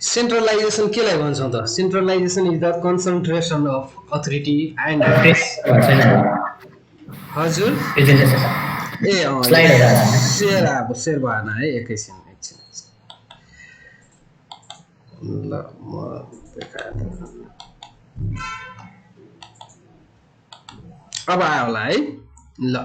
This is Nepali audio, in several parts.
सेन्ट्रलाइजेसन केलाई भन्छौँ त? Centralisation is the concentration of authority and press भन्छ नि हजुर प्रेजेन्टेसन ए स्लाइडहरु हाल्नु सेयर भएन है एकैछिन ल म देखाएँ अब आयो होला है ल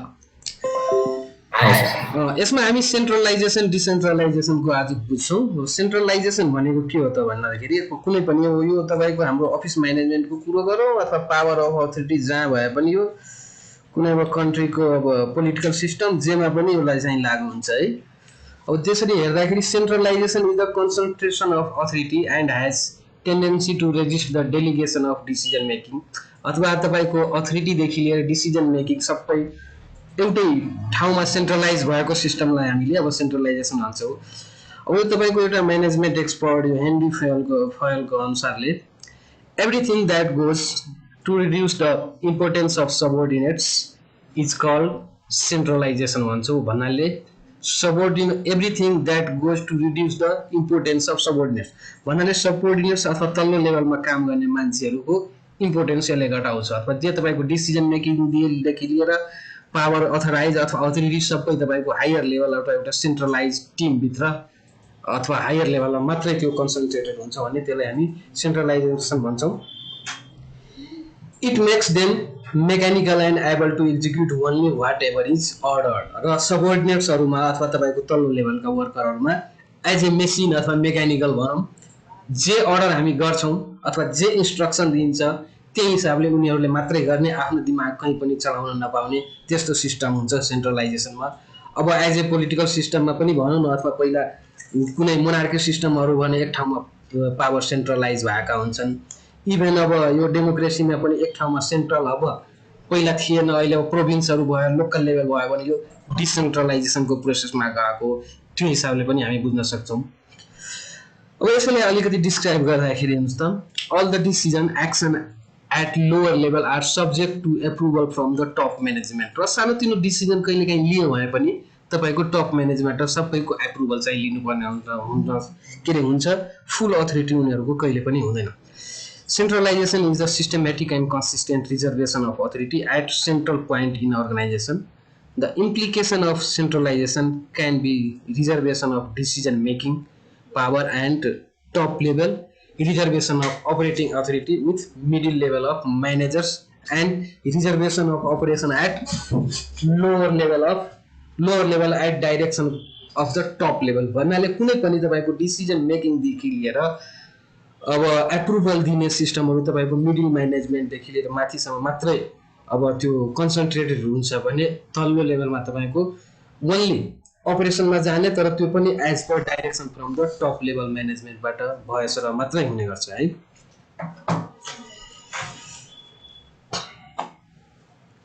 यसमा हामी सेन्ट्रलाइजेसन डिसेन्ट्रलाइजेसनको आज बुझ्छौँ। सेन्ट्रलाइजेसन भनेको के हो त भन्दाखेरि कुनै पनि यो तपाईको हाम्रो अफिस म्यानेजमेन्टको कुरो गरौँ अथवा पावर अफ अथोरिटी जहाँ भए पनि यो कुनै अब कन्ट्रीको अब पोलिटिकल सिस्टम जेमा पनि यसलाई चाहिँ लागू हुन्छ है। अब त्यसरी हेर्दाखेरि centralisation is the concentration of authority and has tendency to resist the delegation of decision making अथवा तपाईको अथोरिटीदेखि लिएर डिसिजन मेकिङ सबै एउटै ठाउँमा सेन्ट्रलाइज भएको सिस्टमलाई हामीले अब सेन्ट्रलाइजेसन भन्छौँ। अब यो तपाईको एउटा म्यानेजमेन्ट एक्सपर्ट यो हेनरी फयलको अनुसारले everything that goes to reduce the importance of subordinates is called centralisation भन्छौँ। भन्नाले everything that goes to reduce the importance of subordinates भन्नाले सबअर्डिनेट्स अथवा तल्लो लेभलमा काम गर्ने मान्छेहरूको इम्पोर्टेन्स यसले घटाउँछ अथवा जे तपाईँको डिसिजन मेकिङदेखि लिएर पावर अथराइज अथवा अथोरिटी सबै तपाईँको हायर लेभल एउटा सेन्ट्रलाइज टिमभित्र अथवा हायर लेभलमा मात्रै त्यो कन्सन्ट्रेटेड हुन्छ भने त्यसलाई हामी सेन्ट्रलाइजेसन भन्छौँ। It makes them mechanical and able to execute only whatever is order र सबअर्डिनेट्सहरूमा अथवा तपाईँको तल्लो लेभलका वर्करहरूमा एज ए मेसिन अथवा मेकानिकल भनौँ जे अर्डर हामी गर्छौँ अथवा जे इन्स्ट्रक्सन दिन्छ त्यही हिसाबले उनीहरूले मात्रै गर्ने आफ्नो दिमाग कहीँ पनि चलाउन नपाउने त्यस्तो सिस्टम हुन्छ सेन्ट्रलाइजेसनमा। अब एज ए पोलिटिकल सिस्टममा पनि भनौँ न अथवा पहिला कुनै मोनार्की सिस्टमहरू भने एक ठाउँमा पावर सेन्ट्रलाइज भएका हुन्छन्। इभन अब यो डेमोक्रेसीमा पनि एक ठाउँमा सेन्ट्रल अब पहिला थिएन अहिले अब प्रोभिन्सहरू भयो लोकल लेभल भयो भने यो डिसेन्ट्रलाइजेसनको प्रोसेसमा गएको त्यो हिसाबले पनि हामी बुझ्न सक्छौँ। अब यसैले अलिकति डिस्क्राइब गर्दाखेरि हेर्नुहोस् त all the decision action at lower level are subject to approval from the top management र सानोतिनो डिसिजन कहिलेकाहीँ लियो भने पनि तपाईँको टप म्यानेजमेन्ट र सबैको एप्रुभल चाहिँ लिनुपर्ने हुन्छ फुल अथोरिटी उनीहरूको कहिले पनि हुँदैन। Centralisation is the systematic and consistent reservation of authority at central point in organisation. The implication of centralisation can be reservation of decision making power and top level, reservation of operating authority with middle level of managers and reservation of operation at lower level at direction of the top level। भन्नाले कुनै पनि तपाईको डिसिजन मेकिङ देखि लिएर अब एप्रुभल दिने सिस्टमहरु तपाईको मिडल म्यानेजमेन्ट देखि लिएर माथिसम्म मात्रै अब त्यो कन्सन्ट्रेटेड हुन्छ भने तल्लो लेभलमा तपाईको ओन्ली अपरेसनमा जाने तर त्यो पनि as per direction from the top level म्यानेजमेन्टबाट भएसर मात्रै हुने गर्छ है।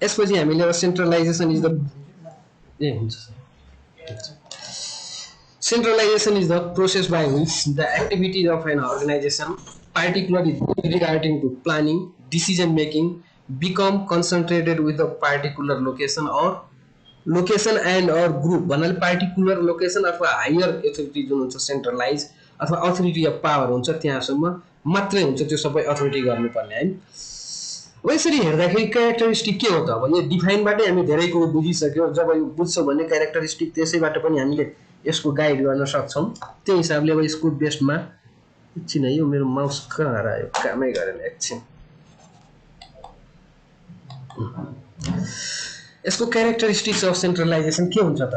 यसपछि हामीले centralisation is the Centralization is the process by which the activities of an organization, particularly regarding to planning, decision making, become concentrated with a particular location and or group। भन्नाले particular location अथवा higher authority जुन हुन्छ centralized अथवा authority of power हुन्छ त्यहाँसम्म मात्रै हुन्छ त्यो सबै authority गर्नुपर्ने है। अब यसरी हेर्दाखेरि क्यारेक्टरिस्टिक के हो त? अब यो डिफाइनबाटै हामी धेरै कुरा बुझिसक्यौँ। जब यो बुझ्छौँ भने क्यारेक्टरिस्टिक त्यसैबाट पनि हामीले यसको गाइड गर्न सक्छौँ। त्यो हिसाबले अब यसको बेस्टमा एकछिन है यो मेरो माउस कहाँ हरायो कामै गरेन एकछिन। यसको क्यारेक्टरिस्टिक्स अफ सेन्ट्रलाइजेसन के हुन्छ त?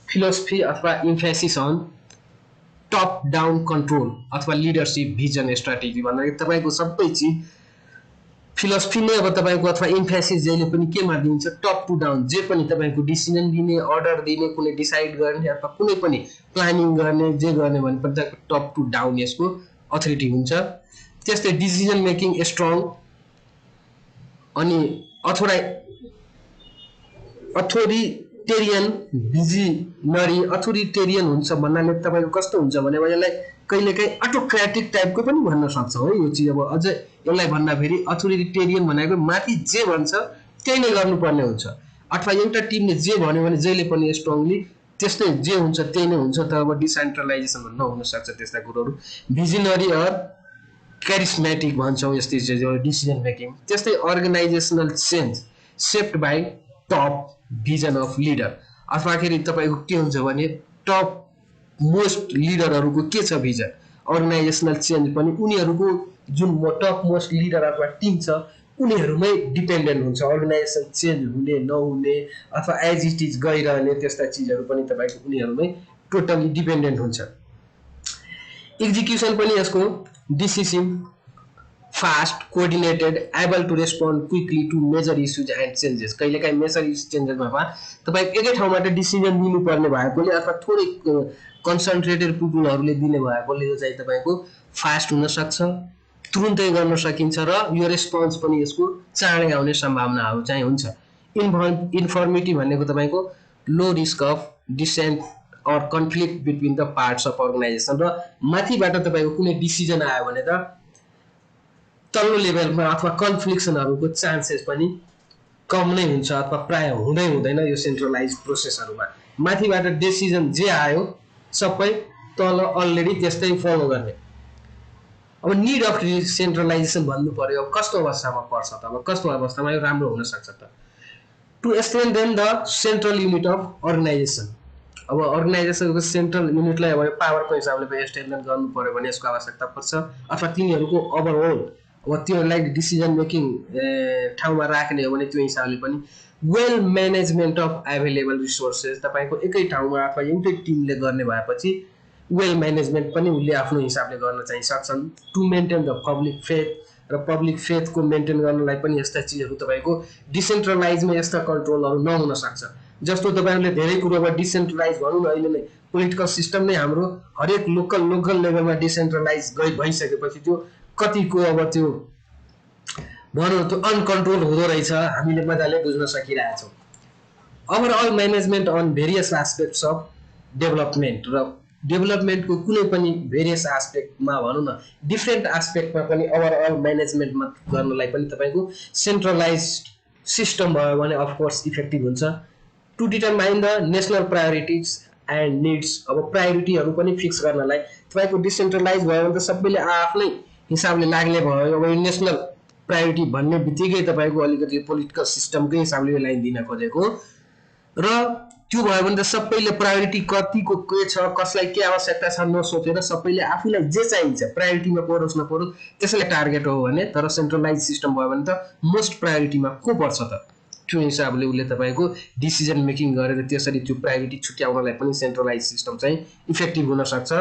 फिलोसफी अथवा emphasis on top down control अथवा लिडरशिप भिजन स्ट्राटेजी। भन्दाखेरि तपाईको सबै चिज फिलोसफी नै अब तपाईको अथवा इम्फेसिस जहिले पनि केमा दिन्छ? Top to down. जे पनि तपाईको डिसिजन दिने अर्डर दिने कुनै डिसाइड गर्ने अथवा कुनै पनि प्लानिङ गर्ने जे गर्ने भने पनि टप टु डाउन यसको अथोरिटी हुन्छ। त्यस्तै डिसिजन मेकिङ स्ट्रङ अनि अथोरिटेरियन भिजनरी अथोरिटेरियन हुन्छ। भन्नाले तपाईको कस्तो हुन्छ भने यसलाई कहिलेकाहीँ अटोक्रेटिक टाइपको पनि भन्न सक्छौँ है यो चिज। अब अझै यसलाई भन्दा फेरि अथोरिटेरियन भनेको माथि जे भन्छ त्यही नै गर्नुपर्ने हुन्छ अथवा एउटा टिमले जे भन्यो भने जहिले पनि स्ट्रङली त्यस्तै जे हुन्छ त्यही नै हुन्छ, तर अब डिसेन्ट्रलाइजेसन भन्नु नहुन सक्छ त्यस्ता कुरोहरू। भिजनरी अर क्यारिस्मेटिक भन्छौँ यस्तै चाहिँ डिसिजन मेकिङ। त्यस्तै organisational change shaped by top vision of leader, अथवाखेरि तपाईँको के हुन्छ भने टप मोस्ट लिडरहरूको के छ भिजन, अर्गनाइजेसनल चेन्ज पनि उनीहरूको जुन टप मोस्ट लिडर अथवा टिम छ उनीहरूमै डिपेन्डेन्ट हुन्छ। अर्गनाइजेसन चेन्ज हुने नहुने अथवा एज इट इज गइरहने त्यस्ता चिजहरू पनि तपाईँको उनीहरूमै टोटली डिपेन्डेन्ट हुन्छ। एक्जिक्युसन पनि यसको decisive, fast, coordinated, able to respond quickly to major issues and changes. कहिलेकाहीँ मेजर इस्यु चेन्जेसमा भए तपाईँ एकै ठाउँबाट डिसिजन दिनुपर्ने भएकोले अथवा थोरै कन्सन्ट्रेटेड पिपुलहरूले दिने भएकोले यो चाहिँ तपाईँको फास्ट हुनसक्छ, तुरुन्तै गर्न सकिन्छ र यो रेस्पोन्स पनि यसको चाँडै आउने सम्भावनाहरू चाहिँ हुन्छ। इन्फर्मिटी भनेको तपाईँको low risk of dissent or conflict between the parts of organisation, र माथिबाट तपाईँको कुनै डिसिजन आयो भने त तल्लो लेभलमा अथवा कन्फ्लिक्सनहरूको चान्सेस पनि कम नै हुन्छ अथवा प्राय हुँदैन यो सेन्ट्रलाइज प्रोसेसहरूमा। माथिबाट डिसिजन जे आयो सबै तल अलरेडी त्यस्तै फलो गर्ने। अब निड अफ सेन्ट्रलाइजेसन भन्नु पर्यो, अब कस्तो अवस्थामा पर्छ त, अब कस्तो अवस्थामा यो राम्रो हुन सक्छ त? To strengthen the central unit of organisation. अब अर्गनाइजेसनको सेन्ट्रल युनिटलाई अब पावरको हिसाबले स्ट्रेन्थेन गर्नु पर्यो भने यसको आवश्यकता पर्छ, अथवा तिनीहरूको ओभरअल अब त्योलाई डिसिजन मेकिङ ठाउँमा राख्ने हो भने त्यो हिसाबले पनि well management of available resources तपाईँको एकै ठाउँमा अथवा एउटै टिमले गर्ने भएपछि वेल म्यानेजमेन्ट पनि उसले आफ्नो हिसाबले गर्न चाहिँ सक्छन्। To maintain the public faith, र पब्लिक फेथको मेन्टेन गर्नलाई पनि यस्ता चिजहरू तपाईँको डिसेन्ट्रलाइजमा यस्ता कन्ट्रोलहरू नहुन सक्छ। जस्तो तपाईँहरूले धेरै कुरोमा डिसेन्ट्रलाइज भनौँ न, अहिले नै पोलिटिकल सिस्टम नै हाम्रो हरेक लोकल लेभलमा डिसेन्ट्रलाइज भइसकेपछि त्यो कतिको अब त्यो भनौँ त्यो अनकन्ट्रोल हुँदो रहेछ हामीले मजाले बुझ्न सकिरहेछौँ। Overall management on various aspects of development, र डेभलपमेन्टको कुनै पनि भेरियस एस्पेक्टमा भनौँ न डिफ्रेन्ट एस्पेक्टमा पनि ओभरअल म्यानेजमेन्टमा गर्नलाई पनि तपाईँको सेन्ट्रलाइज्ड सिस्टम भयो भने अफकोर्स इफेक्टिभ हुन्छ। To determine the national priorities and needs, अब प्रायोरिटीहरू पनि फिक्स गर्नलाई तपाईँको डिसेन्ट्रलाइज भयो भने त सबैले आफ्नै हिसाबले लाग्ने भयो। अब यो नेसनल प्रायोरिटी भन्ने बित्तिकै तपाईँको अलिकति पोलिटिकल सिस्टमकै हिसाबले यो लाइन दिन खोजेको, र त्यो भयो भने त सबैले प्रायोरिटी कतिको के छ, कसलाई के आवश्यकता छ नसोचेर सबैले आफूलाई जे चाहिन्छ प्रायोरिटीमा परोस् नपरोस् त्यसैलाई टार्गेट हो भने, तर सेन्ट्रलाइज सिस्टम भयो भने त मोस्ट प्रायोरिटीमा को पर्छ त त्यो हिसाबले उसले तपाईँको डिसिजन मेकिङ गरेर त्यसरी त्यो प्रायोरिटी छुट्याउनलाई पनि सेन्ट्रलाइज सिस्टम चाहिँ इफेक्टिभ हुनसक्छ।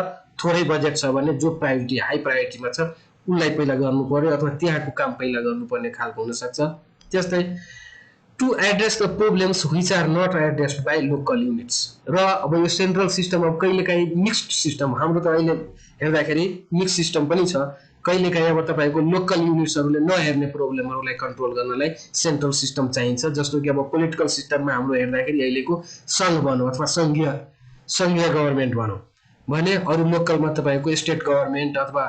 थोरै बजेट छ भने जो प्रायोरिटी हाई प्रायोरिटीमा छ उसलाई पहिला गर्नु पर्यो अथवा त्यहाँको काम पहिला गर्नुपर्ने खालको हुनसक्छ। त्यस्तै to address the problems which are not addressed by local units, र अब यो सेन्ट्रल सिस्टम अब कहिलेकाहीँ मिक्स्ड सिस्टम, हाम्रो त अहिले हेर्दाखेरि मिक्स सिस्टम पनि छ, कहिलेकाहीँ अब तपाईँको लोकल युनिट्सहरूले नहेर्ने प्रोब्लमहरूलाई कन्ट्रोल गर्नलाई सेन्ट्रल सिस्टम चाहिन्छ। जस्तो कि अब पोलिटिकल सिस्टममा हाम्रो हेर्दाखेरि अहिलेको सङ्घ भनौँ अथवा सङ्घीय गभर्मेन्ट भनौँ भने, अरू लोकलमा तपाईँको स्टेट गभर्मेन्ट अथवा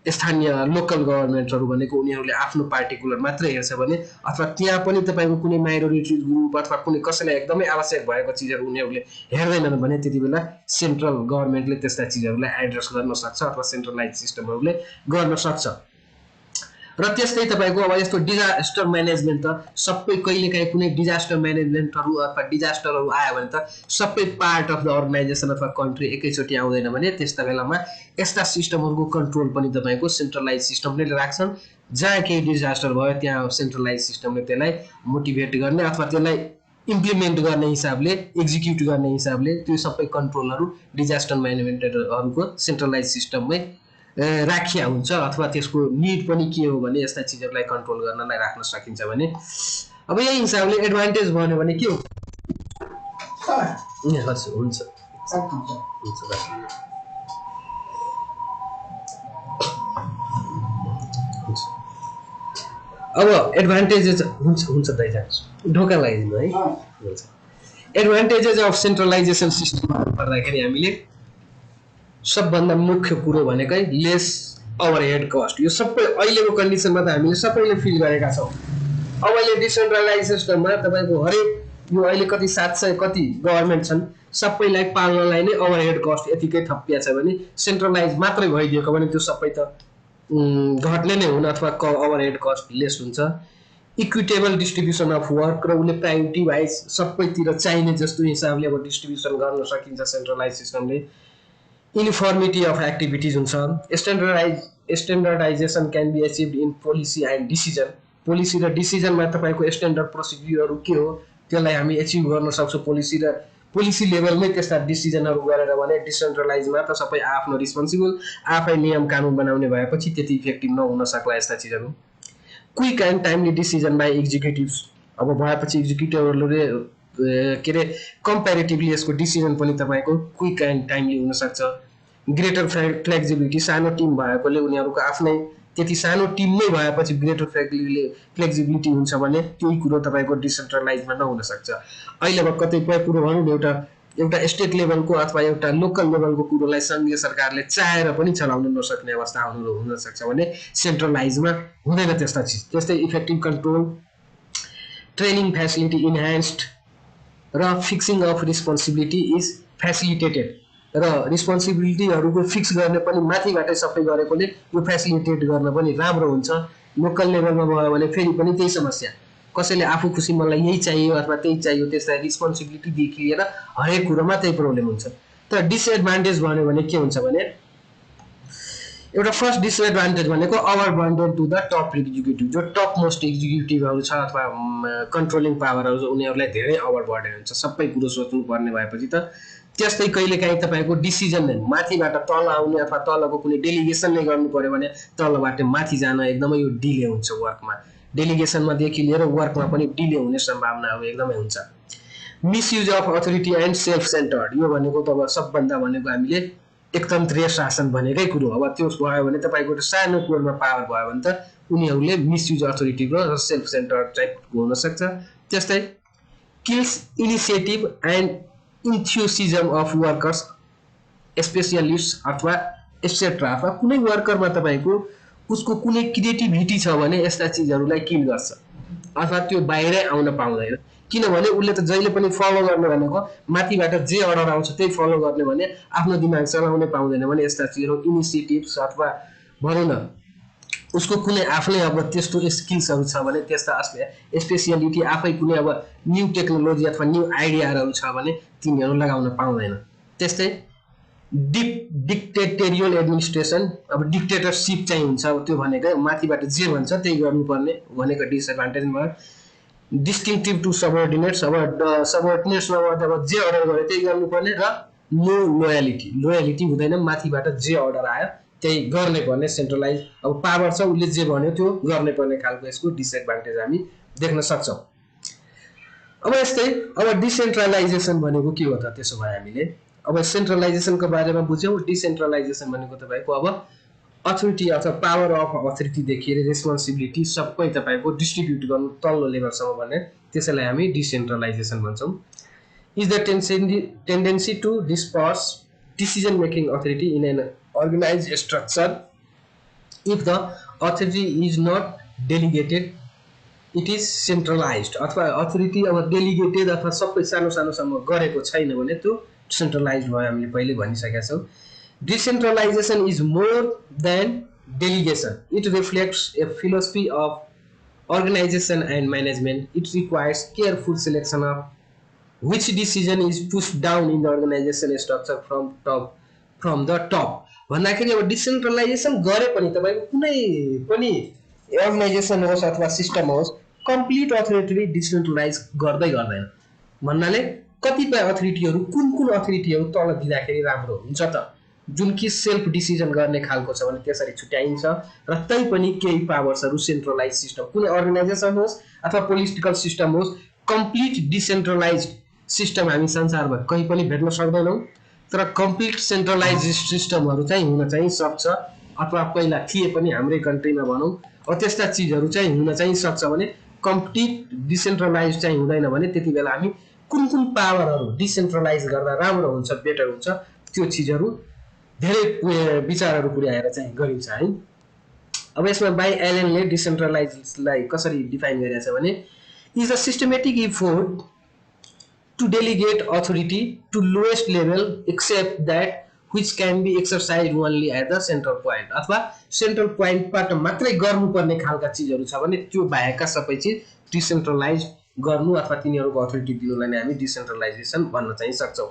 स्थानीय लोकल गभर्मेन्टहरू भनेको उनीहरूले आफ्नो पार्टिकुलर मात्रै हेर्छ भने, अथवा त्यहाँ पनि तपाईँको कुनै माइनोरिटी ग्रुप अथवा कुनै कसैलाई एकदमै आवश्यक भएको चिजहरू उनीहरूले हेर्दैनन् भने त्यति बेला सेन्ट्रल गभर्मेन्टले त्यस्ता चिजहरूलाई एड्रेस गर्न सक्छ अथवा सेन्ट्रलाइज सिस्टमहरूले गर्न सक्छ। र त्यस्तै तपाईँको अब यस्तो डिजास्टर म्यानेजमेन्ट त सबै कहिलेकाहीँ कुनै डिजास्टर म्यानेजमेन्टहरू अथवा डिजास्टरहरू आयो भने त सबै पार्ट अफ द अर्गनाइजेसन अथवा कन्ट्री एकैचोटि आउँदैन भने त्यस्ता बेलामा यस्ता सिस्टमहरूको कन्ट्रोल पनि तपाईँको सेन्ट्रलाइज सिस्टमले राख्छन्। जहाँ केही डिजास्टर भयो त्यहाँ सेन्ट्रलाइज सिस्टमले त्यसलाई मोटिभेट गर्ने अथवा त्यसलाई इम्प्लिमेन्ट गर्ने हिसाबले, एक्जिक्युट गर्ने हिसाबले त्यो सबै कन्ट्रोलहरू डिजास्टर म्यानेजमेन्टहरूको सेन्ट्रलाइज सिस्टममै राखिया हुन्छ, अथवा त्यसको निड पनि के हो भने यस्ता चिजहरूलाई कन्ट्रोल गर्नलाई राख्न सकिन्छ भने। अब यही हिसाबले एडभान्टेज भन्यो भने के हो हुन्छ। अब एडभान्टेजेस हुन्छ दाइजान्छु ढोका लगाइदिनु है। हुन्छ एडभान्टेजेस अफ सेन्ट्रलाइजेसन सिस्टम भन्दाखेरि हामीले सबभन्दा मुख्य कुरो भनेकै लेस ओभरहेड कस्ट। यो सबै अहिलेको कन्डिसनमा त हामीले सबैले फिल गरेका छौँ। अब अहिले डिसेन्ट्रलाइज सिस्टममा तपाईँको हरेक यो अहिले कति 700 कति गभर्नमेन्ट छन्, सबैलाई पाल्नलाई नै ओभरहेड कस्ट यतिकै थपिया छ भने सेन्ट्रलाइज मात्रै भइदिएको भने त्यो सबै त घट्ने नै हुन अथवा ओभरहेड कस्ट लेस हुन्छ। इक्विटेबल डिस्ट्रिब्युसन अफ वर्क र उसले प्रायोरिटी वाइज सबैतिर चाहिने जस्तो हिसाबले अब डिस्ट्रिब्युसन गर्न सकिन्छ सेन्ट्रलाइज सिस्टमले। युनिफर्मिटी अफ एक्टिभिटिज हुन्छ। Standardisation can be achieved in policy and decision. Policy र डिसिजनमा तपाईँको स्ट्यान्डर्ड प्रोसिड्युरहरू के हो त्यसलाई हामी एचिभ गर्न सक्छौँ पोलिसी लेभलमै त्यस्ता डिसिजनहरू गरेर भने डिसेन्ट्रलाइजमा त सबै आफ्नो रिस्पोन्सिबल आफै नियम कानुन बनाउने भएपछि त्यति इफेक्टिभ नहुन सक्ला यस्ता चिजहरू। Quick and timely decision by executives. अब भएपछि एक्जिक्युटिभहरूले के अरे कम्पेरिटिभली यसको डिसिजन पनि तपाईँको क्विक एन्ड टाइमली हुनसक्छ। Greater flexibility. सानो टिम भएकोले उनीहरूको आफ्नै त्यति सानो टिम नै भएपछि ग्रेटर फ्लेक्सिबिलिटी हुन्छ भने त्यही कुरो तपाईँको डिसेन्ट्रलाइजमा नहुन सक्छ। अहिले अब कतिपय कुरो भनौँ न एउटा स्टेट लेभलको अथवा एउटा लोकल लेभलको कुरोलाई सङ्घीय सरकारले चाहेर पनि चलाउन नसक्ने अवस्था हुन सक्छ भने सेन्ट्रलाइजमा हुँदैन त्यस्ता चिज। त्यस्तै इफेक्टिभ कन्ट्रोल, ट्रेनिङ फेसिलिटी इन्हान्स्ड र fixing of responsibility is facilitated. र रिस्पोन्सिबिलिटीहरूको फिक्स गर्ने पनि माथिबाटै सबै गरेकोले यो फेसिलिटेट गर्न पनि राम्रो हुन्छ। लोकल लेभलमा भयो भने फेरि पनि त्यही समस्या, कसैले आफू खुसी मलाई यही चाहियो अथवा त्यही चाहियो, त्यसलाई रिस्पोन्सिबिलिटीदेखि लिएर हरेक कुरोमा त्यही प्रब्लम हुन्छ। तर डिसएडभान्टेज भन्यो भने के हुन्छ भने एउटा फर्स्ट डिसएडभान्टेज भनेको over burden to the top executive. जो टप मोस्ट एक्जिक्युटिभहरू छ अथवा कन्ट्रोलिङ पावरहरू छ उनीहरूलाई धेरै ओभर बर्डन हुन्छ, सबै कुरो सोच्नु पर्ने भएपछि त। त्यस्तै कहिलेकाहीँ तपाईँको डिसिजन माथिबाट तल आउने अथवा तलको कुनै डेलिगेसन नै गर्नु पर्यो भने तलबाट माथि जान एकदमै यो डिले हुन्छ। वर्कमा डेलिगेसनमादेखि लिएर वर्कमा पनि डिले हुने सम्भावनाहरू एकदमै हुन्छ। Misuse of authority and self centred. यो भनेको त अब सबभन्दा भनेको हामीले एकतन्त्रीय शासन भनेकै कुरो। अब त्यो भयो भने तपाईँको सानो कोरमा पावर भयो भने त उनीहरूले मिसयुज अथोरिटी र सेल्फ सेन्टर्ड टाइपको हुनसक्छ। त्यस्तै kills initiative and enthusiasm of workers specialist अथवा एक्सेट्रा। अथवा कुनै वर्करमा तपाईँको उसको कुनै क्रिएटिभिटी छ भने यस्ता चिजहरूलाई किल गर्छ अथवा त्यो बाहिरै आउन पाउँदैन। किनभने उसले त जहिले पनि फलो गर्ने भनेको माथिबाट जे अर्डर आउँछ त्यही फलो गर्ने भने आफ्नो दिमाग चलाउनै पाउँदैन भने यस्ता चिजहरू इनिसिएटिभ्स अथवा भनौँ न उसको कुनै आफ्नै अब त्यस्तो स्किल्सहरू छ भने त्यस्ता स्पेसियालिटी आफै कुनै अब न्यू टेक्नोलोजी अथवा न्यू आइडियाहरू छ भने तिनीहरू लगाउन पाउँदैन। त्यस्तै डिक्टेटोरियल एडमिनिस्ट्रेसन। अब डिक्टेटरसिप चाहिँ हुन्छ, अब त्यो भनेको माथिबाट जे भन्छ त्यही गर्नुपर्ने भनेको डिसएडभान्टेज भयो। डिस्टिङटिभ टु सबअर्डिनेट्स। अब सबअर्डिनेट्समा अब जे अर्डर गर्यो त्यही गर्नुपर्ने र नो लोयलिटी हुँदैन, माथिबाट जे अर्डर आयो त्यही गर्ने पर्ने। सेन्ट्रलाइज अब पावर छ उसले जे भन्यो त्यो गर्ने पर्ने खालको यसको डिसएडभान्टेज हामी देख्न सक्छौँ। अब यस्तै अब डिसेन्ट्रलाइजेसन भनेको के हो त? त्यसो भए हामीले अब सेन्ट्रलाइजेसनको बारेमा बुझ्यौँ। डिसेन्ट्रलाइजेसन भनेको तपाईँको अब अथोरिटी अथवा पावर अफ अथोरिटीदेखि रेस्पोन्सिबिलिटी सबै तपाईँको डिस्ट्रिब्युट गर्नु तल्लो लेभलसम्म भन्ने, त्यसैलाई हामी डिसेन्ट्रलाइजेसन भन्छौँ। Is the tendency to disperse decision making authority in an organized structure if the authority is not delegated it is centralized। अथवा अथोरिटी अब डेलिगेटेड अथवा सबै सानो सानोसम्म गरेको छैन भने त्यो सेन्ट्रलाइज भयो, हामीले पहिले भनिसकेका छौँ। Decentralisation is more than delegation. It reflects a philosophy of organisation and management. It requires careful selection of which decision is push down in the organisation structure from the top. भन्दाखेरि अब डिसेन्ट्रलाइजेसन गरे पनि तपाईँको कुनै पनि अर्गनाइजेसन होस् अथवा सिस्टम होस् कम्प्लिट अथोरिटी डिसेन्ट्रलाइज गर्दैन भन्नाले कतिपय अथोरिटीहरू कुन अथोरिटीहरू तल दिँदाखेरि राम्रो हुन्छ त, जुन कि सेल्फ डिसिजन गर्ने खालको छ भने त्यसरी छुट्याइन्छ र तै पनि केही पावर्सहरू सेन्ट्रलाइज सिस्टम कुनै अर्गनाइजेसन होस् अथवा पोलिटिकल सिस्टम होस् कम्प्लिट डिसेन्ट्रलाइज सिस्टम हामी संसारमा कहीँ पनि भेट्न सक्दैनौँ। तर कम्प्लिट सेन्ट्रलाइज सिस्टमहरू चाहिँ हुन चाहिँ सक्छ अथवा पहिला थिए पनि हाम्रै कन्ट्रीमा भनौँ। अब त्यस्ता चिजहरू चाहिँ हुन चाहिँ सक्छ भने कम्प्लिट डिसेन्ट्रलाइज चाहिँ हुँदैन भने त्यति बेला हामी कुन पावरहरू डिसेन्ट्रलाइज गर्दा राम्रो हुन्छ बेटर हुन्छ त्यो चिजहरू धेरै विचारहरू पुर्याएर चाहिँ गरिन्छ है। अब यसमा बाई एलेनले डिसेन्ट्रलाइजलाई कसरी डिफाइन गरेको छ भने is a systematic effort to delegate authority to lowest level except that which can be exercised only at the central point अथवा सेन्ट्रल पोइन्टबाट मात्रै गर्नुपर्ने खालका चिजहरू छ भने त्यो बाहेकका सबै चिज डिसेन्ट्रलाइज गर्नु अथवा तिनीहरूको अथोरिटी दिनुलाई नै हामी डिसेन्ट्रलाइजेसन भन्न चाहिँ सक्छौँ।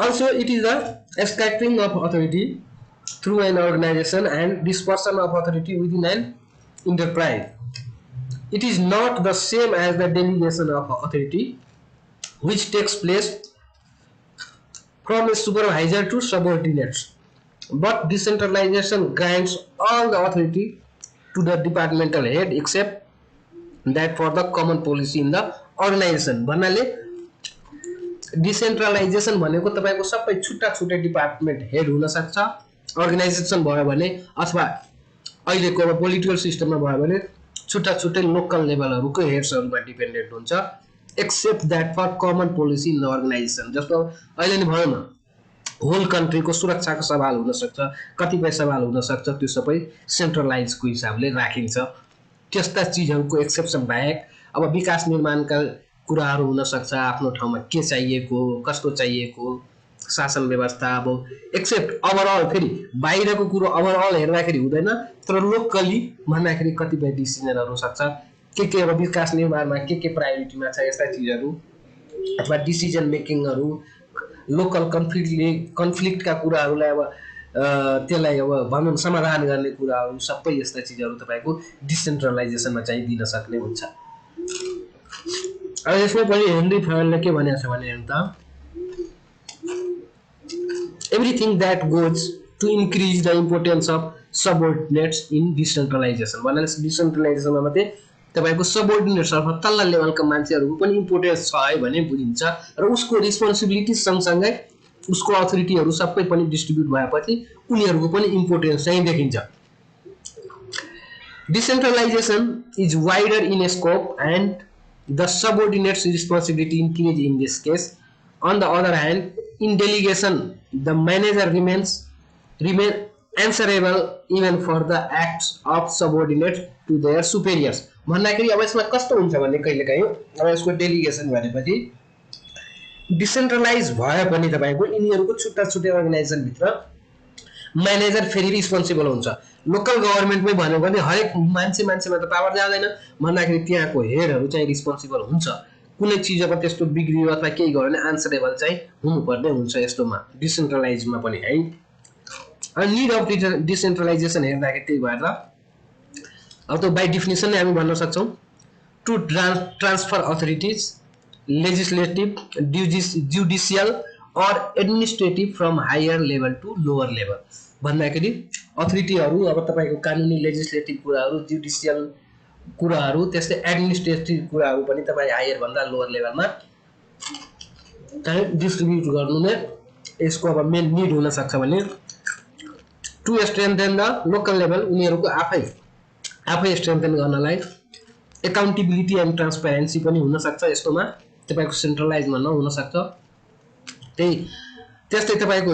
Also, it is the scattering of authority through an organization and dispersion of authority within an enterprise. It is not the same as the delegation of authority, which takes place from a supervisor to subordinates. But decentralization grants all the authority to the departmental head except that for the common policy in the organization. भन्नाले डिसेन्ट्रलाइजेसन भनेको तपाईको सबै छुट्टा छुट्टै डिपार्टमेन्ट हेड हुन सक्छ अर्गनाइजेसन भयो भने अथवा अहिलेको अब पोलिटिकल सिस्टममा भयो भने छुट्टा छुट्टै लोकल लेभलहरुको हेड्सहरुमा डिपेन्डेन्ट हुन्छ except that for common policy in the organisation. जस्तो अहिले नै भयो न होल कन्ट्रीको सुरक्षाको सवाल हुन सक्छ कतिपय सवाल हुन सक्छ त्यो सबै सेन्ट्रलाइजको हिसाबले राखिन्छ। त्यस्ता चीजहरुको एक्सेप्सन बाहेक अब विकास निर्माणका कुराहरु हुन सक्छ आफ्नो ठाउँमा के चाहिएको कस्तो चाहिएको शासन व्यवस्था अब एक्सेप्ट ओभरअल फेरि बाहिरको कुरो ओभरअल हेर्दाखेरि हुँदैन तर लोकली भन्दाखेरि कतिपय डिसिजनहरु सक्छ के अब विकास निर्माणमा के प्रायोरिटीमा छ यस्ता चीजहरु अथवा डिसिजन मेकिङहरु लोकल कन्फ्लिक्टका कुराहरुलाई अब त्यसलाई अब भनौं समाधान गर्ने कुराहरु सबै यस्ता चीजहरु तपाईको डिसेन्ट्रलाइजेसनमा चाहिँ दिन सक्ने हुन्छ। अब यसमा पनि हेनरी फ्यायरले के भनेको छ भने हेर्नु त everything that goes to increase the importance of subordinates in decentralization भन्नाले डिसेन्ट्रलाइजेसनमा मात्रै तपाईको सबअर्डिनेट्स अथवा तल्ला लेभलका मान्छेहरुको पनि इम्पोर्टेन्स छ है भन्ने बुझिन्छ र उसको रिस्पोन्सिबिलिटी सँगसँगै उसको अथोरिटीहरु सबै पनि डिस्ट्रिब्युट भएपछि उनीहरुको पनि इम्पोर्टेन्स चाहिँ देखिन्छ। Decentralization is wider in scope and the subordinates responsibility increase in this case. On the other hand, in delegation the manager remain answerable even for the acts of subordinates to their superiors। भन्दाखेरि अब यसमा कस्तो हुन्छ भन्ने कहिलेकाहीँ अब यसको डेलिगेसन भनेपछि डिसेन्ट्रलाइज भए पनि तपाईको यिनीहरुको छुट्टा छुट्टै अर्गनाइजेसन भित्र म्यानेजर फेरि रिस्पोन्सिबल हुन्छ। लोकल गभर्नमेन्टमै भन्यो भने हरेक मान्छेमा त पावर जाँदैन भन्दाखेरि त्यहाँको हेडहरु चाहिँ रिस्पोन्सिबल हुन्छ कुनै चीज अब त्यस्तो बिग्रियो अथवा केही गर्यो भने आन्सरेबल चाहिँ हुनुपर्ने हुन्छ यस्तोमा डिसेन्ट्रलाइजमा पनि है। अनि नीड अफ डिसेन्ट्रलाइजेसन हेर्दाखेरि त्यही भएर अब त बाइ डेफिनेसन नै हामी भन्न सक्छौं to transfer authorities legislative judicial or administrative from higher level to lower level भन्दाखेरि अथोरिटीहरु अब तपाईको कानुनी लेजिस्लेटिभ कुराहरु जुडिशियल कुराहरु त्यस्तै एडमिनिस्ट्रेटिभ कुराहरु पनि तपाई हायर भन्दा लोअर लेभलमा चाहिँ डिस्ट्रिब्युट गर्नु नै यसको अब मेन नीड हुन सक्छ भने to strengthen the local level उनीहरुको आफै स्ट्रेन्थन गर्नलाई एकाउन्टेबिलिटी एन्ड ट्रान्सपेरेन्सी पनि हुन सक्छ यस्तोमा तपाईको सेन्ट्रलाइजमा नहुन सक्छ। त्यस्तै तपाईको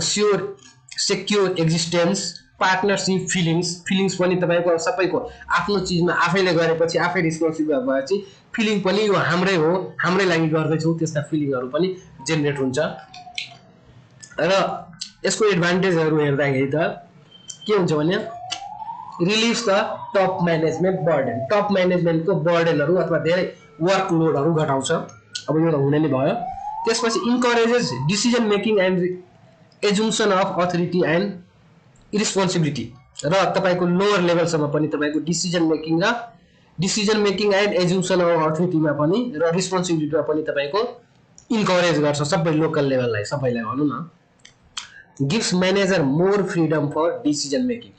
सेक्युर एक्जिस्टेन्स पार्टनरशिप फिलिङ्स पनि तपाईको सबैको आफ्नो चीजमा आफैले गरेपछि आफै रिस्पोन्सिबल भएपछि फिलिङ पनि यो हाम्रै हो हाम्रै लागि गर्दै छौ त्यस्ता फिलिङहरु पनि जेनेरेट हुन्छ। र यसको एडभान्टेजहरु हेर्दाखेरि त के हुन्छ भने relieves the top management burden top म्यानेजमेन्टको बर्डनहरु अथवा धेरै वर्कलोडहरु घटाउँछ अब यो त हुने नै भयो। त्यसपछि encourages decision making and assumption of authority and responsibility र तपाईको लोअर लेभलसम्म पनि तपाईको decision making and assumption of अथोरिटीमा पनि र रिस्पोन्सिबिलिटीमा पनि तपाईको इन्करेज गर्छ सबै लोकल लेभललाई सबैलाई भनौं न gives manager more freedom for decision making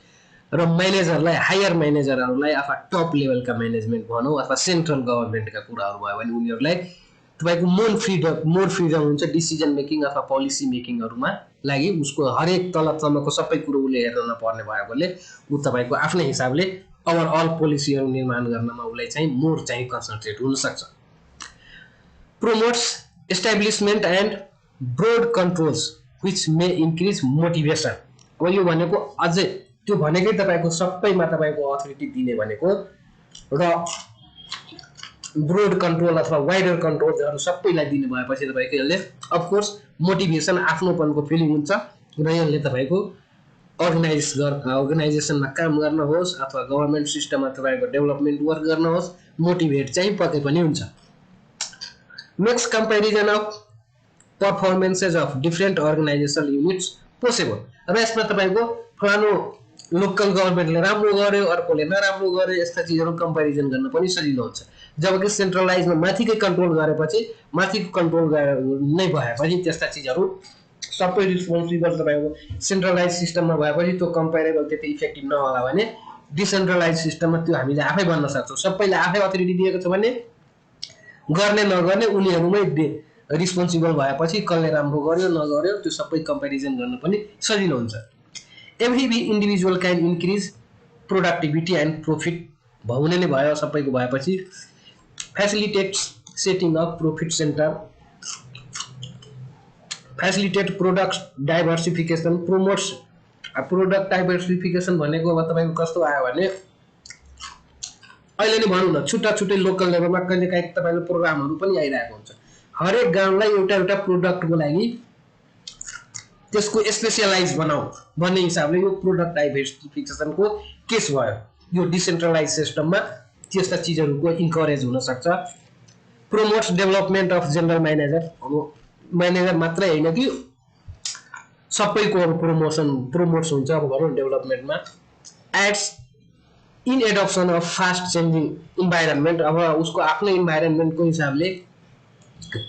र म्यानेजरलाई हायर म्यानेजरहरुलाई अथवा टप लेभलका म्यानेजमेन्ट भनौं अथवा सेन्ट्रल गभर्नमेन्टका कुराहरु भयो भने उनीहरुलाई तपाईको मोर फ्रीडम हुन्छ डिसिजन मेकिङ अथवा पोलिसी मेकिङहरुमा लागि उसको हरेक तलसम्मको सबै कुरो उले हेर्न नपर्ने भएकोले उ तपाईको आफ्नै हिसाबले ओभरअल पोलिसीहरु निर्माण गर्नमा उलाई चाहिँ मोर चाहिँ कन्सन्ट्रेट हुन सक्छ। Promotes establishment and broad controls which may increase motivation अब यो भनेको अझै त्यो भनेकै तपाईको सबैमा तपाईको अथोरिटी दिने भनेको र ब्रोड कन्ट्रोल अथवा वाइडर कन्ट्रोलहरू सबैलाई दिने भएपछि तपाईँको यसले अफकोर्स मोटिभेसन आफ्नोपनको फिलिङ हुन्छ र यसले तपाईँको अर्गनाइजेसनमा काम गर्न होस् अथवा गभर्मेन्ट सिस्टममा तपाईँको डेभलपमेन्ट वर्क गर्न होस् मोटिभेट चाहिँ पक्कै पनि हुन्छ। Next comparison of performances of different organisational units possible. र यसमा तपाईँको फलानु लोकल गभर्मेन्टले राम्रो गर्यो अर्कोले नराम्रो गर्यो यस्ता चिजहरू कम्पेरिजन गर्न पनि सजिलो हुन्छ। जबकि सेन्ट्रलाइजमा माथिकै कन्ट्रोल गरेपछि माथिको कन्ट्रोल नै भएपछि त्यस्ता चिजहरू सबै रिस्पोन्सिबल तपाईँको सेन्ट्रलाइज सिस्टममा भएपछि त्यो कम्पेरेबल त्यति इफेक्टिभ नहोला भने डिसेन्ट्रलाइज सिस्टममा त्यो हामीले आफै बन्न सक्छौँ। सबैले आफै अथोरिटी दिएको छ भने गर्ने नगर्ने उनीहरूमै रिस्पोन्सिबल भएपछि कसले राम्रो गर्यो नगर्यो त्यो सबै कम्पेरिजन गर्न पनि सजिलो हुन्छ। Every individual can increase productivity and profit हुने नै भयो सबैको भएपछि facilitates setting up profit center, facilitate product diversification, promotes product diversification भनेको अब तपाईको कस्तो आयो भने अहिले नै भनौँ न छुट्टा छुट्टै लोकल लेभलमा कहिले काहीँ तपाईको प्रोग्रामहरू पनि आइरहेको हुन्छ। हरेक गाउँलाई एउटा एउटा प्रोडक्टको लागि त्यसको स्पेशलाइज बनाऊ भन्ने हिसाबले यो प्रोडक्ट डाइभर्सिफिकेसनको केस भयो। यो डिसेन्ट्रलाइज सिस्टममा त्यस्ता चिजहरूको इन्करेज हुन सक्छ। Promotes development of general manager, अब म्यानेजर मात्रै होइन कि सबैको प्रोमोट्स हुन्छ अब भनौँ डेभलपमेन्टमा। Aids in adoption of fast changing environment, अब उसको आफ्नै इन्भाइरोमेन्टको हिसाबले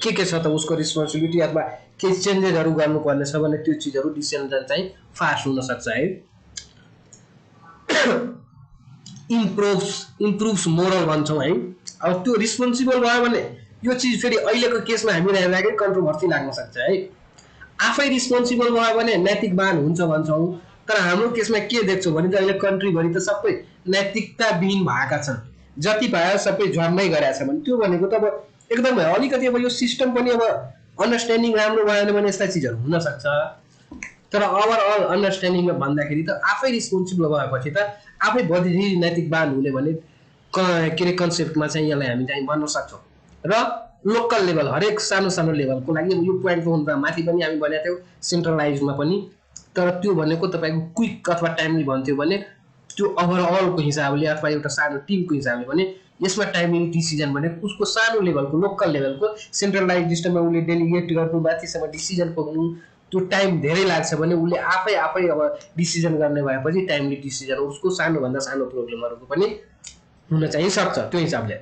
के छ त उसको रिस्पोन्सिबिलिटी अथवा केही चेन्जेसहरू गर्नुपर्ने छ भने त्यो चिजहरू डिसिजन चाहिँ फास्ट हुन सक्छ है। इम्प्रुभ्स मोरल भन्छौँ है। अब त्यो रिस्पोन्सिबल भयो भने यो चिज फेरि अहिलेको केसमा हामीलाई हेर्दाखेरि कन्ट्रोभर्सी लाग्न सक्छ है। आफै रिस्पोन्सिबल भयो भने नैतिकवान हुन्छ भन्छौँ, तर हाम्रो केसमा के देख्छौँ भने त अहिले कन्ट्रीभरि त सबै नैतिकताविहीन भएका छन्। जति भयो सबै झन्मै गरेका छ भने त्यो भनेको त अब एकदम अलिकति अब यो सिस्टम पनि अब अन्डरस्ट्यान्डिङ राम्रो भएन भने यस्ता चिजहरू हुन सक्छ। तर ओभरअल अन्डरस्ट्यान्डिङमा भन्दाखेरि त आफै रिस्पोन्सिबल भएपछि त आफै बढी नैतिकवान हुने भने के अरे कन्सेप्टमा चाहिँ यसलाई हामी चाहिँ भन्न सक्छौँ। र लोकल लेभल हरेक सानो सानो लेभलको लागि यो पोइन्टको हुँदा माथि पनि हामी भनेको थियौँ सेन्ट्रलाइजमा पनि, तर त्यो भनेको तपाईँको क्विक अथवा टाइमली भन्थ्यो भने त्यो ओभरअलको हिसाबले अथवा एउटा सानो टिमको हिसाबले भने यसमा टाइमली डिसिजन भनेको उसको सानो लेभलको लोकल लेभलको सेन्ट्रलाइज सिस्टममा उसले डेलिगेट गर्नु माथिसम्म डिसिजन पुग्नु त्यो टाइम धेरै लाग्छ भने उसले आफै अब डिसिजन गर्ने भएपछि टाइमली डिसिजन उसको सानोभन्दा सानो प्रब्लमहरूको पनि हुन चाहिँ सक्छ त्यो हिसाबले।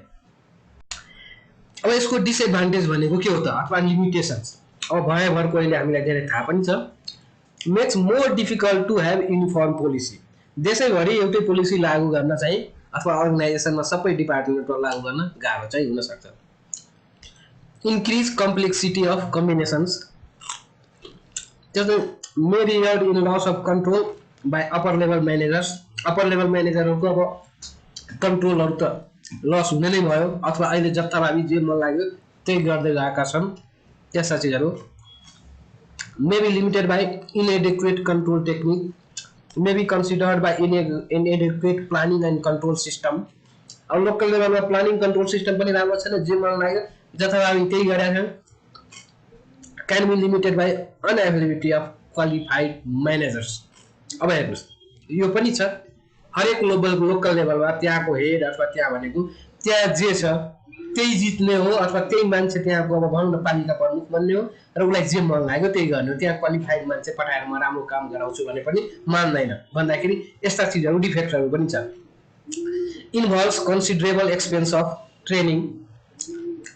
अब यसको डिसएडभान्टेज भनेको के हो त अथवा लिमिटेसन्स अब भयभरको अहिले हामीलाई धेरै थाहा पनि छ। Makes more difficult to have uniform policy, देशैभरि एउटै पोलिसी लागू गर्न चाहिँ अथवा अर्गनाइजेसनमा सबै डिपार्टमेन्टमा लागू गर्न गाह्रो चाहिँ हुन सक्छ। इन्क्रिज कम्प्लेक्सिटी अफ कम्बिनेसन्स, त्यस्तै may result in loss of control by upper level managers, upper level म्यानेजरहरूको अब कन्ट्रोलहरू त लस हुने नै भयो अथवा अहिले जताभावी जे मन लाग्यो त्यही गर्दै गएका छन् त्यस्ता चिजहरू। May be limited by inadequate control technique, may be considered by inadequate planning and control system. अब लोकल लेभलमा प्लानिङ कन्ट्रोल सिस्टम पनि राम्रो छैन, जे मन लाग्यो जताभावी त्यही गरेका छन्। Can be limited by unavailability of qualified managers. अब हेर्नुहोस् यो पनि छ हरेक लोकल लेभलमा त्यहाँको हेड अथवा त्यहाँ भनेको त्यहाँ जे छ त्यही जित्ने हो अथवा त्यही मान्छे त्यहाँको अब भनौँ न पालिका प्रमुख बन्ने हो र उसलाई जे मन लाग्यो त्यही गर्ने हो। त्यहाँ क्वालिफाइड मान्छे पठाएर म राम्रो काम गराउँछु भने पनि मान्दैन भन्दाखेरि यस्ता चिजहरू डिफेक्टहरू पनि छ। Involves considerable expense of training,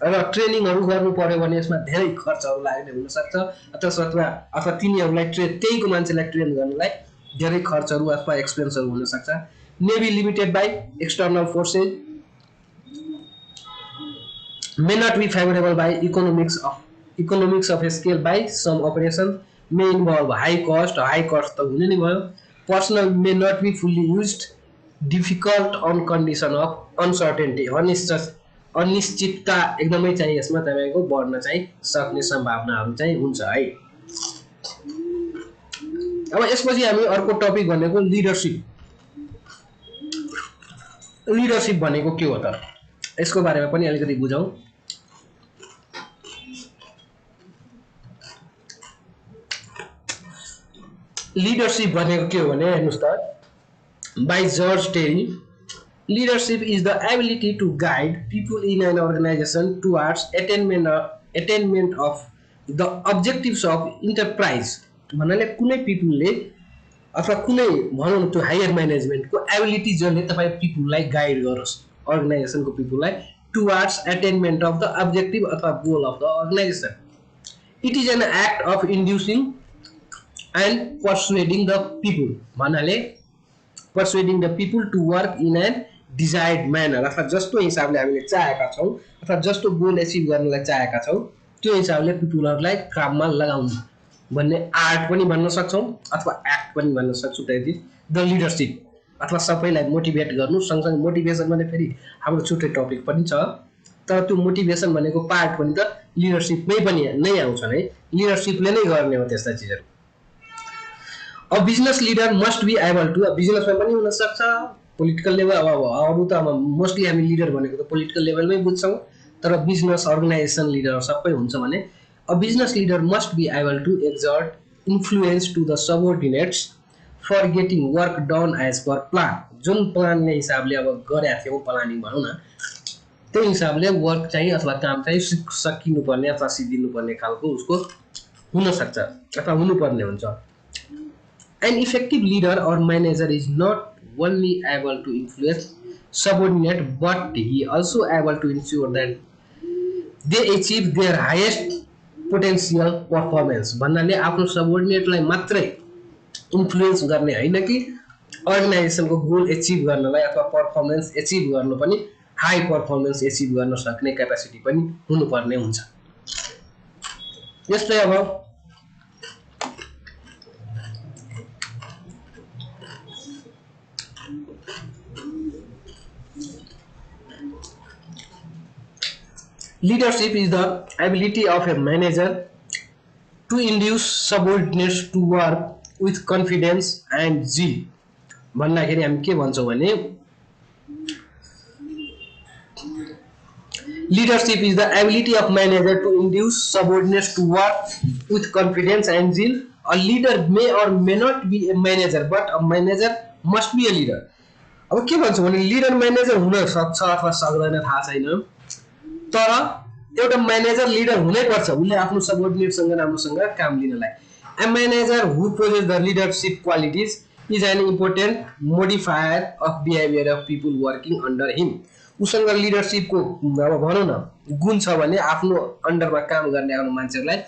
र ट्रेनिङहरू गर्नु पर्यो भने यसमा धेरै खर्चहरू लाग्ने हुनसक्छ अथवा तिनीहरूलाई त्यहीको मान्छेलाई ट्रेन गर्नलाई धेरै खर्चहरू अथवा एक्सपेन्सहरू हुनसक्छ। May be limited by external forces, may not be favourable by economics of scale by some operation, may involve high cost त हुने नै भयो। Personal may not be fully used, difficult on condition of uncertainty, अनिश्चितता एकदमै चाहिँ यसमा तपाईँको बढ्न चाहिँ सक्ने सम्भावनाहरू चाहिँ हुन्छ है। अब यसपछि हामी अर्को टपिक भनेको लिडरसिप भनेको के हो त? यसको बारेमा पनि अलिकति बुझौँ। लिडरशिप भनेको के हो भने हेर्नुस् त बाई जर्ज टेरी leadership is the ability to guide people in an organization towards attainment of the objectives of enterprise भन्नाले कुनै पिपुलले अथवा कुनै भनौँ न त्यो हायर म्यानेजमेन्टको एबिलिटी जसले तपाईँ पिपुललाई गाइड गरोस् अर्गनाइजेसनको पिपुललाई towards attainment of the objective अथवा goal of the organisation it is an act of inducing and persuading the people भन्नाले persuading the people to work in an desired manner अथवा जस्तो हिसाबले हामीले चाहेका छौँ अथवा जस्तो गोल एचिभ गर्नलाई चाहेका छौँ त्यो हिसाबले पिपुलहरूलाई काममा लगाउनु भन्ने आर्ट पनि भन्न सक्छौँ अथवा एक्ट पनि भन्न सक्छौँ। त्यही द लिडरसिप अथवा सबैलाई मोटिभेट गर्नु सँगसँगै मोटिभेसन भने फेरि हाम्रो छुट्टै टपिक पनि छ तर त्यो मोटिभेसन भनेको पार्ट पनि त लिडरसिपमै पनि नै आउँछन् है लिडरसिपले नै गर्ने हो त्यस्ता चिजहरू। A business leader must be able to बिजनेसमा पनि हुन सक्छ पोलिटिकल लेभल अब अरू त मोस्टली हामी लिडर भनेको त पोलिटिकल लेभलमै बुझ्छौँ तर बिजनेस अर्गनाइजेसन लिडर सबै हुन्छ भने a business leader must be able to exert influence to the subordinates for getting work done as per plan जुन प्लानले हिसाबले अब गरेका थियौँ प्लानिङ भनौँ न त्यही हिसाबले वर्क चाहिँ अथवा काम चाहिँ सकिनुपर्ने अथवा सिद्धिनुपर्ने खालको उसको हुनसक्छ अथवा हुनुपर्ने हुन्छ। An effective leader or manager is not only able to influence subordinate but he also able to ensure that they achieve their highest potential performance भन्नाले आफ्नो सबअर्डिनेटलाई मात्रै इन्फ्लुएन्स गर्ने हैन कि अर्गनाइजेसनको गोल एचिभ गर्नलाई अथवा परफर्मेन्स एचिभ गर्नु पनि हाई परफर्मेन्स एचिभ गर्न सक्ने क्यापेसिटी पनि हुनुपर्ने हुन्छ। यस्तै अब leadership is the ability of a manager to induce subordinates to work with confidence and zeal भन्दाखेरि हामी के भन्छौँ भने leadership is the ability of manager to induce subordinates to work with confidence and zeal. A leader may or may not be a manager but a manager must be a leader। अब के भन्छौँ भने लिडर म्यानेजर हुन सक्छ अथवा सक्दैन थाहा छैन तर एउटा म्यानेजर लिडर हुनैपर्छ उसले आफ्नो सबअर्डिनेटसँग राम्रोसँग काम लिनलाई। A manager who possesses the leadership qualities is an important modifier of behaviour of people working under him उसँग लिडरसिपको अब भनौँ न गुण छ भने आफ्नो अन्डरमा काम गर्ने आफ्नो मान्छेहरूलाई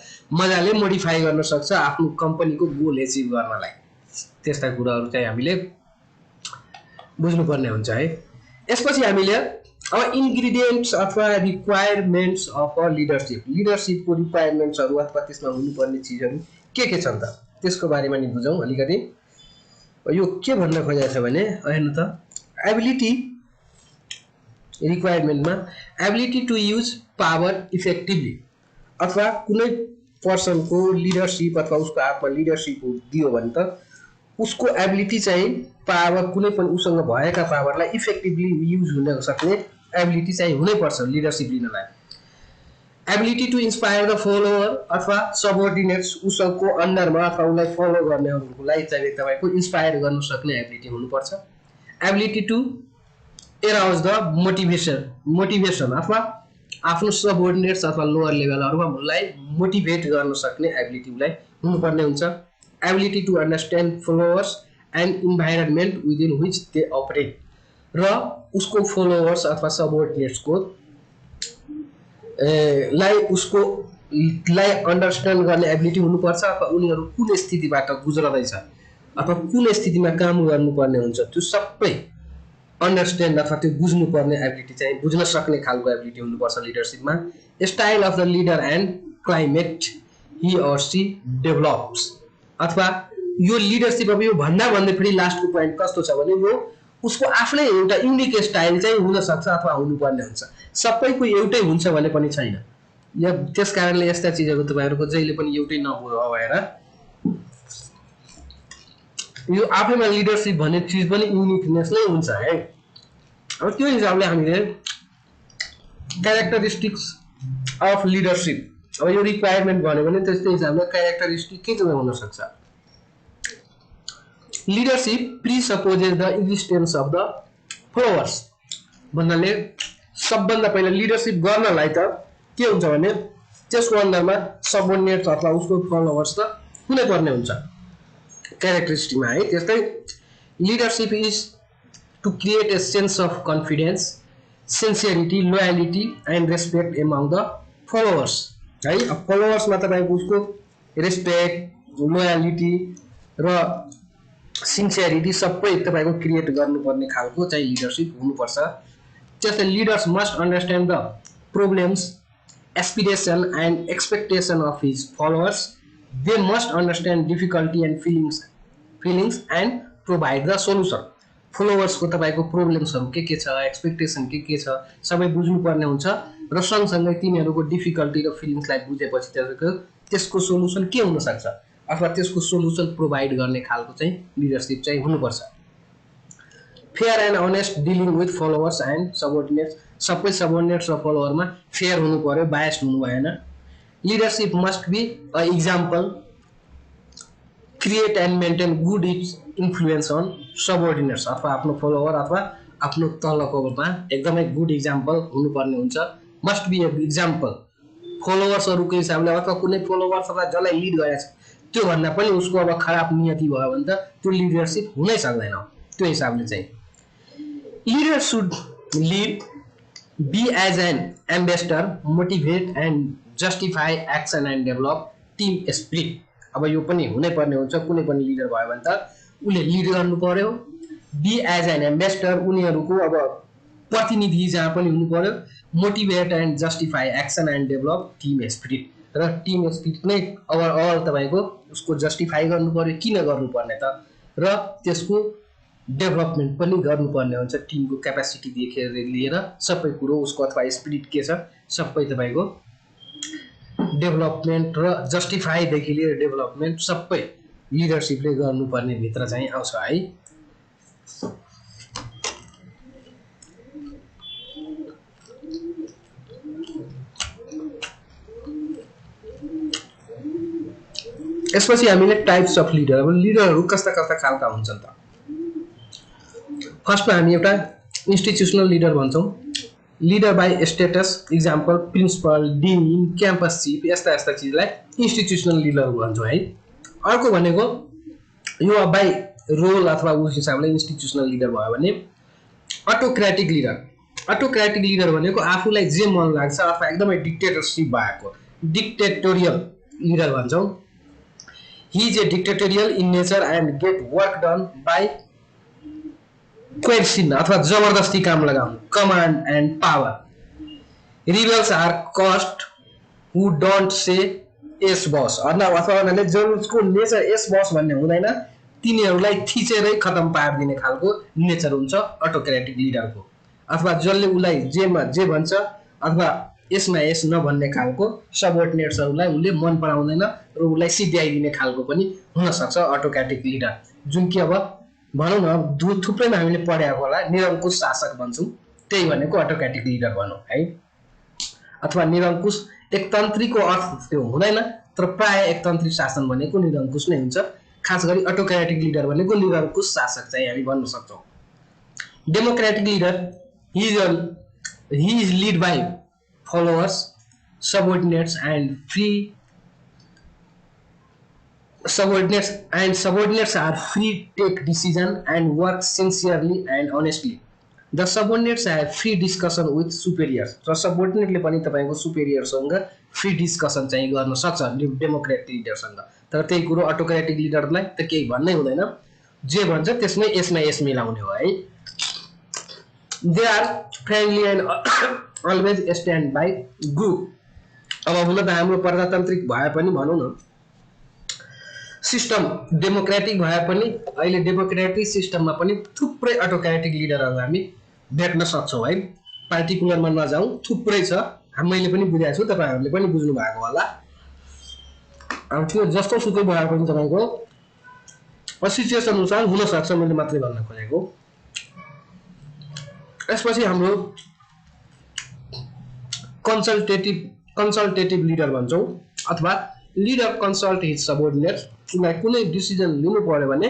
मजाले मोडिफाई गर्न सक्छ आफ्नो कम्पनीको गोल एचिभ गर्नलाई। त्यस्ता कुराहरू चाहिँ हामीले बुझ्नुपर्ने हुन्छ है। यसपछि हामीले अब इन्ग्रिडियन्ट्स अथवा रिक्वायरमेन्ट्स अफ अ लिडरसिपको रिक्वायरमेन्ट्सहरू अथवा त्यसमा हुनुपर्ने चिजहरू के छन् त त्यसको बारेमा नि बुझौँ अलिकति। यो के भन्न खोजेको छ भने हेर्नु त एबिलिटी रिक्वायरमेन्टमा ability to use power effectively अथवा कुनै पर्सनको लिडरसिप अथवा उसको हातमा लिडरसिप दियो भने त उसको एबिलिटी चाहिँ पावर कुनै पनि उसँग भएका पावरलाई इफेक्टिभली युज हुन सक्ने एबिलिटी चाहिँ हुनैपर्छ लिडरसिप लिनलाई। Ability to inspire the follower अथवा सबअर्डिनेट्स उसको अन्डरमा अथवा उसलाई फलो गर्नेहरूलाई चाहिँ तपाईँको इन्स्पायर गर्न सक्ने एबिलिटी हुनुपर्छ। एबिलिटी टु एराउज द मोटिभेसन अथवा आफ्नो सबअर्डिनेट्स अथवा लोअर लेभलहरूमा उसलाई मोटिभेट गर्न सक्ने एबिलिटी उसलाई हुनुपर्ने हुन्छ। Ability to understand followers and environment within which they operate र उसको फलोवर्स अथवा सबअर्डिनेट्सको लाई अन्डरस्ट्यान्ड गर्ने एबिलिटी हुनुपर्छ अथवा उनीहरू कुन स्थितिबाट गुज्रदैछ अथवा कुन स्थितिमा काम गर्नुपर्ने हुन्छ त्यो सबै अन्डरस्ट्यान्ड अथवा त्यो बुझ्नुपर्ने एबिलिटी चाहिँ बुझ्न सक्ने खालको एबिलिटी हुनुपर्छ लिडरसिपमा। Style of the leader and climate he or she develops अथवा यो लिडरसिप अब यो भन्दै फेरि लास्टको पोइन्ट कस्तो छ भने यो उसको आफ्नै एउटा युनिक स्टाइल चाहिँ हुनसक्छ अथवा हुनुपर्ने हुन्छ। सबैको एउटै हुन्छ भने पनि छैन या त्यस कारणले यस्ता चिजहरू तपाईँहरूको जहिले पनि एउटै नभएर यो आफैमा लिडरसिप भन्ने चिज पनि युनिकनेस नै हुन्छ है। अब त्यो हिसाबले हामीले क्यारेक्टरिस्टिक्स अफ लिडरसिप। अब यो रिक्वायरमेन्ट भन्यो भने त्यस्तै हिसाबले क्यारेक्टरिस्टिक के चाहिँ हुन सक्छ। Leadership presupposes the existence of the followers भन्नाले सबभन्दा पहिला लिडरसिप गर्नलाई त के हुन्छ भने त्यसको अन्डरमा सबअर्डिनेट्स अथवा उसको फलोवर्स त हुनै पर्ने हुन्छ क्यारेक्टरिस्टिकमा है। त्यस्तै leadership is to create a sense of confidence, sincerity, loyalty and respect among the followers है। अब फलोवर्समा तपाईँको उसको रेस्पेक्ट, लोयलिटी र सिन्सियरिटी सबै तपाईँको क्रिएट गर्नुपर्ने खालको चाहिँ लिडरसिप हुनुपर्छ। त्यस्तै leaders must understand the problems, aspiration and expectation of his followers. They must understand difficulty and feelings and provide the solution. फलोवर्सको तपाईँको प्रब्लम्सहरू के छ, एक्सपेक्टेसन के छ सबै बुझ्नुपर्ने हुन्छ र सँगसँगै तिनीहरूको डिफिकल्टी र फिलिङ्सलाई बुझेपछि त्यसको सोल्युसन के हुनसक्छ अथवा त्यसको सोल्युसन प्रोभाइड गर्ने खालको चाहिँ लिडरसिप चाहिँ हुनुपर्छ। Fair and honest dealing with followers and subordinates, सबै सबअर्डिनेट्स र फलोवरमा फेयर हुनु पर्यो, बायस्ड हुनु भएन। Leadership must be a example, create and maintain good influence on subordinates अथवा आफ्नो फलोवर अथवा आफ्नो तलकोमा एकदमै गुड इक्जाम्पल हुनुपर्ने हुन्छ। मस्ट बी ए इक्जाम्पल फलोवर्सहरूको हिसाबले अथवा कुनै फलोवर्स अथवा जसलाई लिड गरेको छ त्यो भन्दा पनि उसको अब खराब नियति भयो भने त त्यो लिडरसिप हुनै सक्दैन। त्यो हिसाबले चाहिँ leader should lead, be as an ambassador, motivate and justify action and develop team spirit. अब यो पनि हुनै पर्ने हुन्छ, कुनै पनि लिडर भयो भने त उसले लिड गर्नु पर्यो। बी एज एन एम्बेसडर, उनीहरूको अब प्रतिनिधि जहाँ पनि हुनु पर्यो। Motivate and justify action and develop team spirit, र टिम स्पिरिट नै ओभरअल तपाईँको उसको जस्टिफाई गर्नु पर्यो, किन गर्नुपर्ने त, र त्यसको डेभलपमेन्ट पनि गर्नुपर्ने हुन्छ। टिमको क्यापेसिटीदेखि लिएर सबै कुरो उसको अथवा स्पिरिट के छ सबै तपाईँको डेभलपमेन्ट र जस्टिफाईदेखि लिएर डेभलपमेन्ट सबै लिडरसिपले गर्नुपर्ने भित्र चाहिँ आउँछ है। यसपछि हामीले टाइप्स अफ लिडर, अब लिडरहरू कस्ता कस्ता खालका हुन्छन् त। फर्स्टमा हामी एउटा इन्स्टिट्युसनल लिडर भन्छौँ, leader by status, example principal, dean, campus chief, यस्ता यस्ता चिजलाई इन्स्टिट्युसनल लिडर भन्छौँ है। अर्को भनेको यो बाई रोल अथवा उस हिसाबले इन्स्टिट्युसनल लिडर भयो भने अटोक्रेटिक लिडर। अटोक्रेटिक लिडर भनेको आफूलाई जे मन लाग्छ अथवा एकदमै डिक्टेटरसिप भएको डिक्टेटोरियल लिडर भन्छौँ। He is a dictatorial in nature and get work done by coercion अथवा जबरदस्ती काम लगाउनु, command and power. Rebels are caused who don't say yes boss, अथवा उनीहरूले जसको नेचर yes boss भन्ने हुँदैन तिनीहरूलाई थिचेरै खतम पारिदिने खालको नेचर हुन्छ अटोक्रेटिक लिडरको। अथवा जसले उसलाई जे भन्छ अथवा यसमा यस नभन्ने खालको सबअर्डिनेट्सहरूलाई उसले मन पराउँदैन र उसलाई सिध्याइदिने खालको पनि हुनसक्छ अटोक्रेटिक लिडर। जुन कि अब भनौँ न थुप्रैमा हामीले पढेको होला, निरङ्कुश शासक भन्छौँ, त्यही भनेको अटोक्रेटिक लिडर भनौँ है। अथवा निरङ्कुश एकतन्त्रीको अर्थ त्यो हुँदैन, तर प्राय एकतन्त्री शासन भनेको निरङ्कुश नै हुन्छ। खास गरी अटोक्रेटिक लिडर भनेको निरङ्कुश शासक चाहिँ हामी भन्न सक्छौँ। Democratic leader he is lead by followers, subordinates are free take decision and work sincerely and honestly. The subordinates have free discussion with superiors. So subordinate ले पनि तपाईको superiors सँग free discussion चाहिँ गर्न सक्छ डेमोक्रेटिक लिडर सँग। तर त्यही कुरो अटोक्रेटिक लिडरलाई त केही भन्नै हुँदैन, जे भन्छ त्यसमै यसमा यस मिलाउने हो है। They are friendly and always stand by group. अब हुन त हाम्रो प्रजातान्त्रिक भए पनि भनौँ न सिस्टम डेमोक्रेटिक भए पनि अहिले डेमोक्रेटिक सिस्टममा पनि थुप्रै अटोक्रेटिक लिडरहरू हामी भेट्न सक्छौँ है। पार्टिकुलरमा नजाउँ, थुप्रै छ, मैले पनि बुझाएको छु, तपाईहरुले पनि बुझ्नु भएको होला। अब त्यो जस्तो सुकै भए पनि तपाईको सिचुएसन अनुसार हुन सक्छ, मैले मात्रै भन्न खोजेको। यसपछि हाम्रो कन्सल्टेटिभ लिडर भन्छौँ अथवा लिडर कन्सल्ट हिज सबोर्डिनेट्स। उनलाई कुनै डिसिजन लिनु पर्यो भने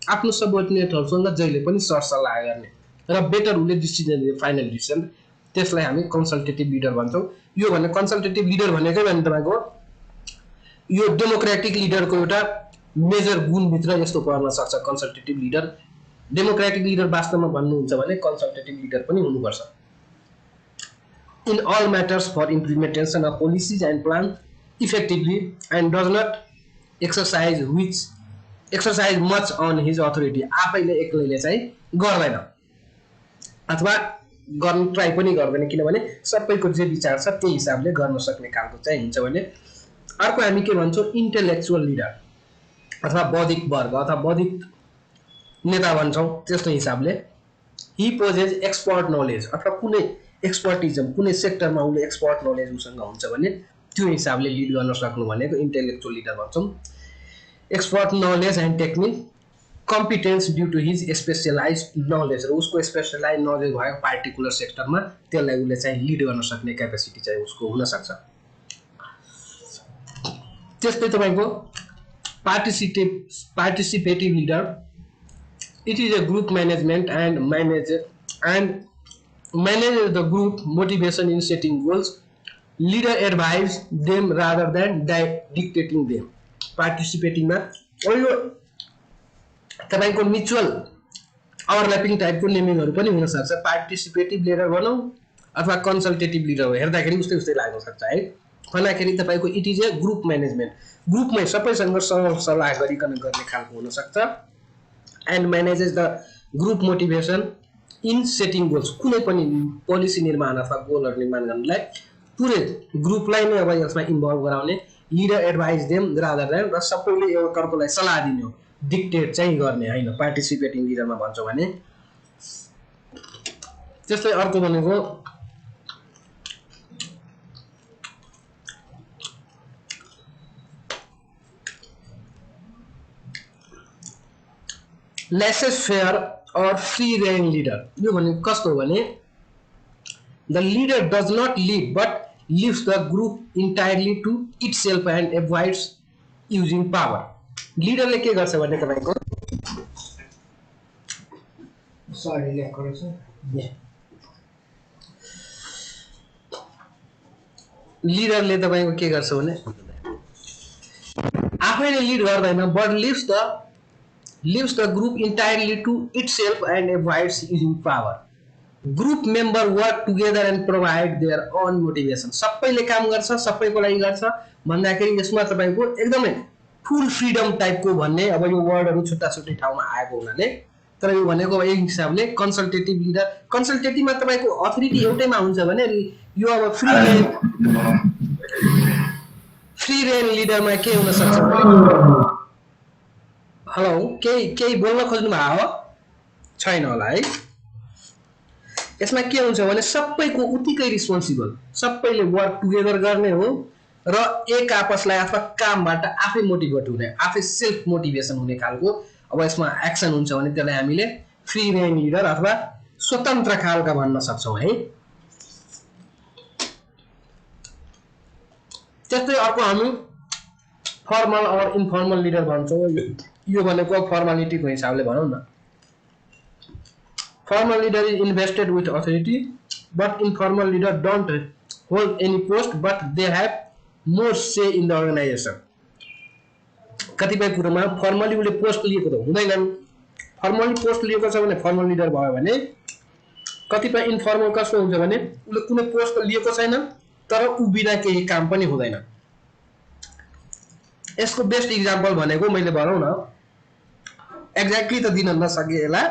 आफ्नो सबोर्डिनेटहरूसँग जहिले पनि सरसल्लाह गर्ने र बेटर उसले डिसिजन लियो, फाइनल डिसिजन, त्यसलाई हामी कन्सल्टेटिभ लिडर भन्छौँ। यो भने कन्सल्टेटिभ लिडर भनेकै भने तपाईँको यो डेमोक्रेटिक लिडरको एउटा मेजर गुणभित्र यस्तो पर्न सक्छ कन्सल्टेटिभ लिडर। डेमोक्रेटिक लिडर वास्तवमा भन्नुहुन्छ भने कन्सल्टेटिभ लिडर पनि हुनुपर्छ। In all matters for implementation of policies and plan effectively and does not exercise much on his authority. आफैले एक्लैले चाहिँ गर्दैन अथवा गर्न ट्राई पनि गर्दैन, किनभने सबैको जे विचार छ त्यही हिसाबले गर्न सक्ने खालको चाहिँ हुन्छ भने। अर्को हामी के भन्छौँ इन्टेलेक्चुअल लिडर अथवा बौद्धिक वर्ग अथवा बौद्धिक नेता भन्छौँ। त्यस्तो हिसाबले हि पोजेज एक्सपर्ट नलेज अथवा कुनै एक्सपर्टिजम कुनै सेक्टरमा उसले एक्सपर्ट नलेज उसँग हुन्छ भने त्यो हिसाबले लिड गर्न सक्नु भनेको इन्टेलेक्चुअल लिडर भन्छौँ। Expert knowledge and technique competence due to his specialise knowledge र उसको स्पेसलाइज नलेज भएको पार्टिकुलर सेक्टरमा त्यसलाई उसले चाहिँ लिड गर्न सक्ने क्यापेसिटी चाहिँ उसको हुनसक्छ। त्यस्तै तपाईँको participative leader it is a group management and manages the group motivation in setting goals. Leader advise them rather than dictating them. Participating मा यो तपाईको म्युचुअल ओभरल्यापिङ टाइपको नेमिङहरु पनि हुन सक्छ। पार्टिसिपेटिभ लिडर भनौं अथवा कन्सल्टेटिभ लिडर हो, हेर्दाखेरि उस्तै उस्तै लाग्न सक्छ है। भन्दाखेरि तपाईको it is a group management, ग्रुपमै सबैसँग सल्लाह गरिकन गर्ने खालको हुन सक्छ। And manages the group motivation in setting goals, कुनै पनि पोलिसी निर्माण अथवा गोलहरु निर्माण गर्नलाई पुरै ग्रुपलाई नै अब यसमा इन्भल्भ गराउने। Leader advice them rather than, र सबैले एउटा अर्कोलाई सल्लाह दिने हो, डिक्टेट चाहिँ गर्ने हैन। पार्टिसिपेटिङ लिडरमा भन्छौँ भने। त्यस्तै अर्को भनेको laces fair or free rein leader। यो भने कस्तो हो भने the leader does not lead but leaves the group entirely to itself and avoids using power। लिडरले के गर्छ भने तपाईको सरी लेख गर्छ लिडरले तपाईको के गर्छ भने आफैले लिड गर्दैन but leaves the group entirely to itself and avoids using power। Group member work together and provide their own motivation। सबैले काम गर्छ, सबैको लागि गर्छ भन्दाखेरि यसमा तपाईको एकदमै फुल फ्रीडम टाइपको भन्ने, अब यो वर्डहरु छुट्टा छुट्टै ठाउँमा आएको हुनाले, तर यो भनेको एक हिसाबले कन्सल्टेटिभ लिडर। कन्सल्टेटिभमा तपाईको अथोरिटी एउटैमा हुन्छ भने यो अब फ्री रेन लिडरमा के हुन सक्छ भने हेलो केही बोल्न खोज्नु भएको हो छैन होला है। यसमा के हुन्छ भने सबैको उतिकै रिस्पोन्सिबल, सबैले वर्क टुगेदर गर्ने हो र एक आपसलाई अथवा कामबाट आफै मोटिभेट हुने, आफै सेल्फ मोटिभेसन हुने खालको अब यसमा एक्सन हुन्छ भने त्यसलाई हामीले फ्री रेन लिडर अथवा स्वतन्त्र खालका भन्न सक्छौं है। त्यस्तै अर्को हामी फर्मल और इन्फर्मल लिडर भन्छौं। यो भनेको फर्मालिटीको हिसाबले भनौं न। Formal leader is invested with authority but informal leader don't hold any post but they have more say in the organisation. कतिपय कुरामा फर्मली उले पोस्ट लिएको त हुँदैन, फर्मली पोस्ट लिएको छ भने फर्मल लिडर भयो भने, कतिपय इन्फर्मल कस्तो हुन्छ भने उले कुनै पोस्ट लिएको छैन तर उ बिना केही काम पनि हुँदैन। यसको बेस्ट इक्जाम्पल भनेको मैले भनौं न, एक्ज्याक्टली त दिन नसकेला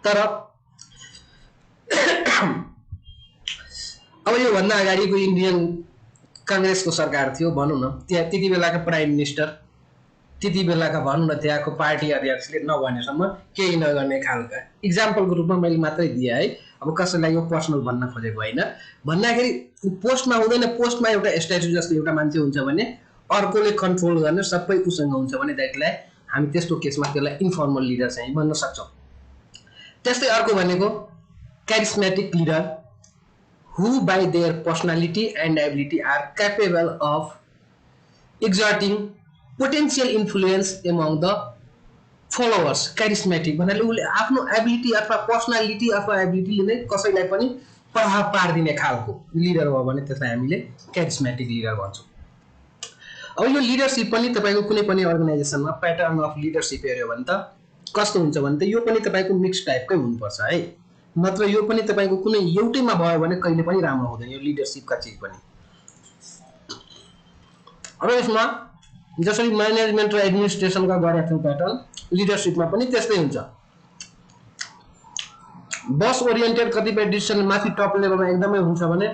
तर अब यो भन्दा अगाडिको इन्डियन कांग्रेसको सरकार थियो भनौं न, त्यति बेलाका प्राइम मिनिस्टर, त्यति बेलाका भनौं न त्यहाँको पार्टी अध्यक्षले नभनेसम्म केही नगर्ने खालका इक्जाम्पलको रूपमा मैले मात्रै दिए है। अब कसैलाई यो पर्सनल भन्न खोजेको हैन। भन्दाखेरि पोस्टमा हुँदैन, पोस्टमा एउटा स्ट्याच्यु जस्तो एउटा मान्छे हुन्छ भने अर्कोले कन्ट्रोल गर्ने सबै उसँग हुन्छ भने दैटलाई हामी त्यस्तो केसमा त्यसलाई इन्फर्मल लिडर चाहिँ भन्न सक्छौं। त्यस्तै अर्को भनेको क्यारिस्मेटिक leader who by their personality and ability are capable of exerting potential influence among the followers. charismatic भन्नाले उसले आफ्नो एबिलिटी अथवा पर्सनालिटी अथवा एबिलिटीले नै कसैलाई पनि प्रभाव पार्दिने खालको लिडर हो भने त्यसलाई हामीले charismatic लिडर भन्छौँ। अब यो लिडरशिप पनि तपाईको कुनै पनि अर्गनाइजेसनमा प्याटर्न अफ लिडरशिप हेर्यो भने त कस्तो हुन्छ भने त यो पनि तपाईको मिक्स टाइपकै हुनुपर्छ है, नत्र यो पनि तपाईको कुनै एउटैमा भयो भने कहिले पनि राम्रो हुँदैन यो लिडरशिपका चीज पनि। अब यसमा जसरी म्यानेजमेन्ट र एडमिनिस्ट्रेसनका गरेका छौं प्याटर्न, लिडरशिपमा पनि त्यस्तै हुन्छ। बस ओरिएन्टेड कतिपय डिसिजन माथि टप लेभलमा एकदमै हुन्छ भने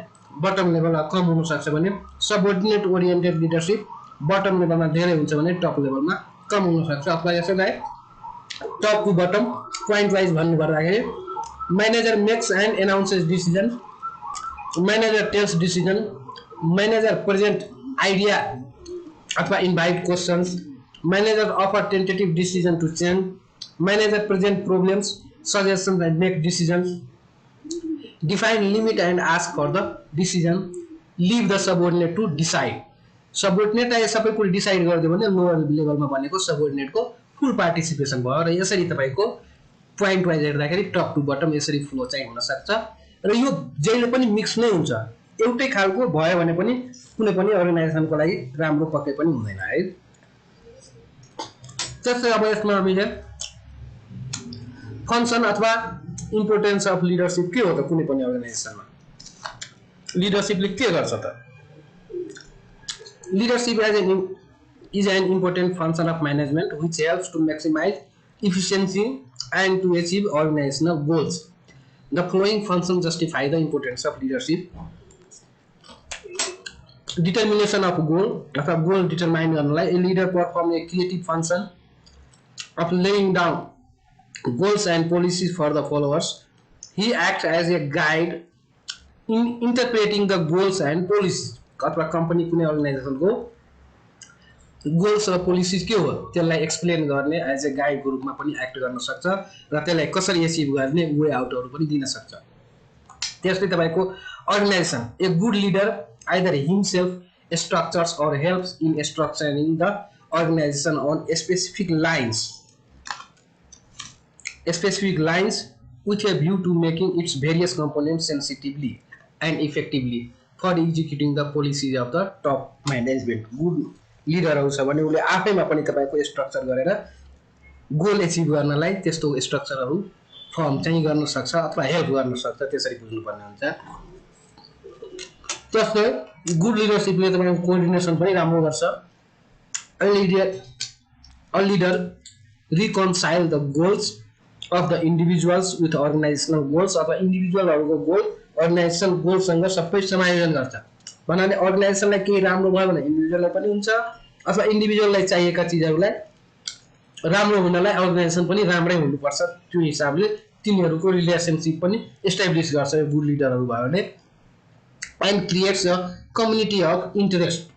बटम लेभलमा कम हुन सक्छ भने सबअर्डिनेट ओरिएन्टेड लिडरशिप बटम लेभलमा धेरै हुन्छ भने टप लेभलमा कम हुन सक्छ। अथवा यसैलाई top to bottom point wise भन्नु पर्दाखेरि manager makes and announces decision, manager tells decision, manager present idea अथवा invite questions, manager offer tentative decision to change, manager present problems suggestions and make decisions, define limit and ask for the decision, leave the subordinate to decide। Subordinate आए सबै कुरा डिसाइड गरिदियो भने लोअर लेभलमा भनेको सबोर्डिनेटको फुल पार्टिसिपेसन भयो र यसरी तपाईको पोइन्ट वाइज हेर्दाखेरि टप टु बटम यसरी फ्लो चाहिँ हुन सक्छ र यो जहिले पनि मिक्स नै हुन्छ। एउटै खालको भयो भने पनि कुनै पनि अर्गनाइजेसनको लागि राम्रो पक्कै पनि हुँदैन है। त्यसै अब यसमा हामीले फंक्शन अथवा इम्पोर्टेन्स अफ लिडरशिप के हो त कुनै पनि अर्गनाइजेसनमा, लिडरशिपले के गर्छ त? Leadership is an important function of management which helps to maximize efficiency and to achieve organizational goals. The following functions justify the importance of leadership. Determination of goal, अथवा goal determine गर्नलाई a leader perform a creative function of laying down goals and policies for the followers. He acts as a guide in interpreting the goals and policies। अथवा कम्पनी कुनै अर्गनाइजेसनको गोल्स र पोलिसिज के हो त्यसलाई एक्सप्लेन गर्ने एज ए गाइडको रूपमा पनि एक्ट गर्न सक्छ र त्यसलाई कसरी एचिभ गर्ने वे आउटहरु पनि दिन सक्छ। त्यसले तपाईको organisation a good leader either himself structures और helps in structuring the organisation on specific lines with a view to making its various components sensitively and effectively for executing the policies of the top management। Good लिडरहरु छ भने उले आफैमा पनि तपाईको स्ट्रक्चर गरेर गोल एचिभ गर्नलाई त्यस्तो स्ट्रक्चरहरु फर्म चाहिँ गर्न सक्छ अथवा हेल्प गर्न सक्छ, त्यसरी बुझ्नु पर्ने हुन्छ। त्यसले गुड लिडरशिपले तपाईको कोअर्डिनेसन पनि राम्रो गर्छ। A leader reconcile the goals of the individuals with organizational goals अथवा इन्डिभिजुअलहरुको गोल अर्गनाइजेसन गोलसँग सबै समायोजन गर्छ। भन्नाले अर्गनाइजेसनलाई केही राम्रो भयो भने इन्डिभिजुअललाई पनि हुन्छ अथवा इन्डिभिजुअललाई चाहिएका चीजहरुलाई राम्रो हुनलाई अर्गनाइजेसन पनि राम्रै हुनुपर्छ। त्यो हिसाबले तिनीहरुको रिलेसनशिप पनि एस्टाब्लिश गर्छ यो गुड लिडरहरु भयो भने। And creates a community of interest.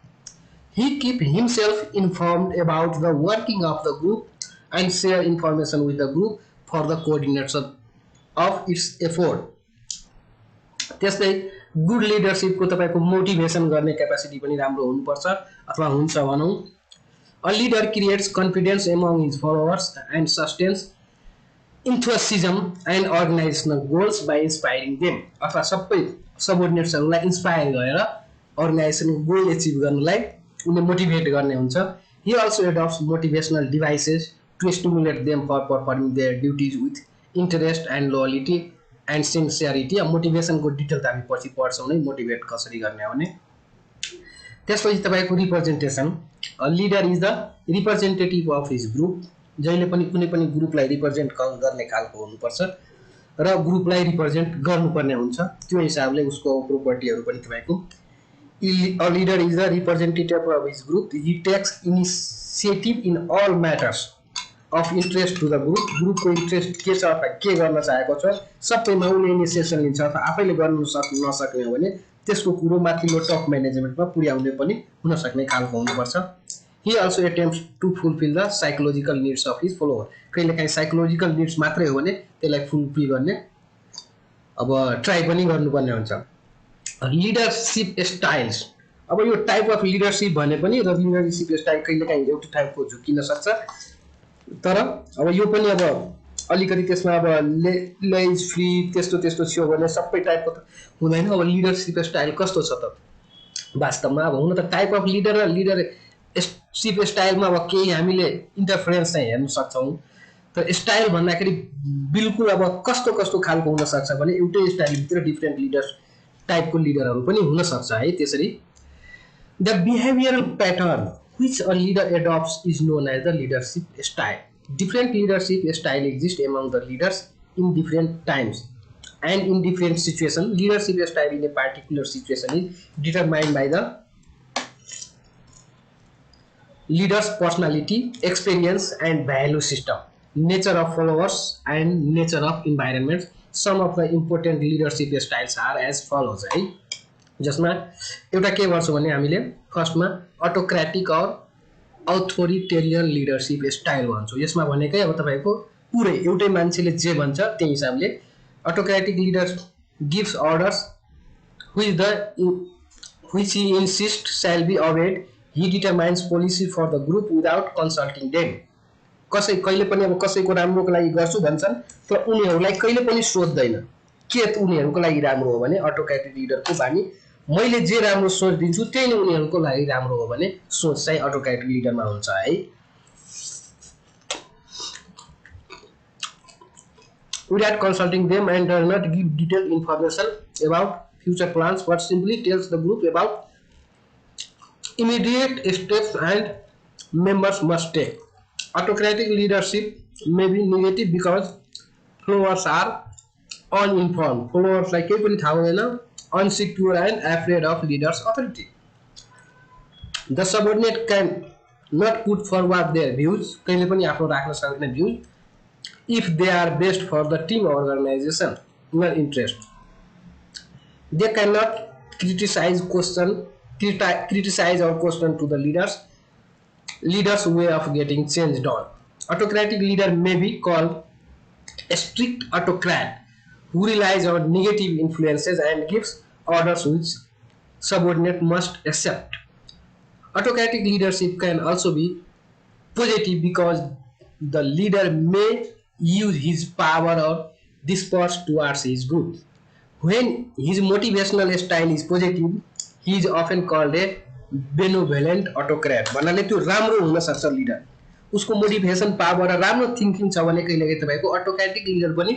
He keep himself informed about the working of the group and share information with the group for the coordination of its effort। त्यसै गुड लिडरशिपको तपाईको मोटिभेसन गर्ने क्यापेसिटी पनि राम्रो हुनुपर्छ अथवा हुन्छ भनौं। A leader creates confidence among his followers and sustains enthusiasm and organizational goals by inspiring them। अथवा सबै सबअर्डिनेट्सहरुलाई इन्स्पायर गरेर अर्गनाइजेसनको गोल एचिभ गर्नलाई उले मोटिभेट गर्ने हुन्छ। He also adopts motivational devices to stimulate them for performing their duties with interest and loyalty and sincerity। Motivation को डिटेल त हामी पछि पढ्छौं नै मोटिभेट कसरी गर्ने हो भने। त्यसपछि तपाईको representation. A leader is the representative of his group. जहिले पनि कुनै पनि ग्रुपलाई रिप्रेजेन्ट गर्ने खालको हुनुपर्छ र ग्रुपलाई रिप्रेजेन्ट गर्नुपर्ने हुन्छ। त्यो हिसाबले उसको प्रोपर्टीहरु पनि तपाईको A leader is the representative of his group। He takes initiative in all matters of interest to the group। Group को इन्ट्रेस्ट के छ अथवा के गर्न चाहेको छ सबैमा उले इनिसिएसन लिन्छ अथवा आफैले गर्न नसक्ने हो भने त्यसको कुरो माथिल्लो टप म्यानेजमेन्टमा पुर्याउने पनि हुन सक्ने खालको हुनुपर्छ। He also attempts to fulfill the psychological needs of his follower। कहिलेकाहीँ साइकोलोजिकल निड्स मात्रै हो भने त्यसलाई फुलफिल गर्ने अब ट्राई पनि गर्नुपर्ने हुन्छ। Leadership styles. अब यो टाइप अफ लिडरसिप भने पनि र लिडरसिप स्टाइल कहिलेकाहीँ एउटा टाइपको झुकिन सक्छ, तर अब यो पनि अब अलिकति त्यसमा अब लेज फ्री त्यस्तो त्यस्तो थियो भने सबै टाइपको त हुँदैन। अब लिडरसिप स्टाइल कस्तो छ त वास्तवमा, अब हुन त टाइप अफ लिडर र लिडरसिप स्टाइलमा अब केही हामीले इन्टरफरेन्स चाहिँ हेर्न सक्छौँ, तर स्टाइल भन्दाखेरि बिल्कुल अब कस्तो कस्तो खालको हुनसक्छ भने एउटै स्टाइलभित्र डिफ्रेन्ट लिडर टाइपको लिडरहरू पनि हुनसक्छ है। त्यसरी the behavioural pattern which a leader adopts is known as the leadership style. Different leadership style exist among the leaders in different times and in different situations. Leadership style in a particular situation is determined by the leader's personality, experience and value system, nature of followers and nature of environment. Some of the important leadership styles are as follows है, जसमा एउटा के गर्छौँ भने हामीले फर्स्टमा अटोक्रेटिक और अथोरिटेरियन लिडरसिप स्टाइल भन्छौँ। यसमा भनेकै अब तपाईँको पुरै एउटै मान्छेले जे भन्छ त्यही हिसाबले autocratic leader gives orders which he insists shall be obeyed. He determines policy for the group without consulting them. कसै कहिले पनि अब कसैको राम्रोको लागि गर्छु भन्छन् तर उनीहरूलाई कहिले पनि सोध्दैन के उनीहरूको लागि राम्रो हो भने। अटोक्रेटिक लिडरको बानी मैले जे राम्रो सोच दिन्छु त्यही नै उनीहरूको लागि राम्रो हो भने सोच चाहिँ अटोक्रेटिक लिडरमा हुन्छ है। Without consulting them and does not give detailed information about future plans but simply tells the group about immediate steps and members must take. Autocratic leadership may be negative because followers are uninformed. Followers like केही पनि थाहा हुँदैन, unsecure and afraid of leader's authority. The subordinate can not put forward their views, कहिले पनि आफ्नो राख्न सक्दैन views, if they are best for the team or organization or interest. They cannot criticize or question to the leader's way of getting change done. Autocratic leader may be called a strict autocrat who relies on negative influences and gives orders which subordinate must accept. Autocratic leadership can also be positive because the leader may use his power or disperse towards his good. When his motivational style is positive, he is often called a benevolent autocrat. भन्नाले त्यो राम्रो हुन सक्छ लिडर, उसको मोटिभेसन पावर र राम्रो थिंकिङ छ भने कहिलेकाहीँ तपाईको अटोक्रेटिक लिडर पनि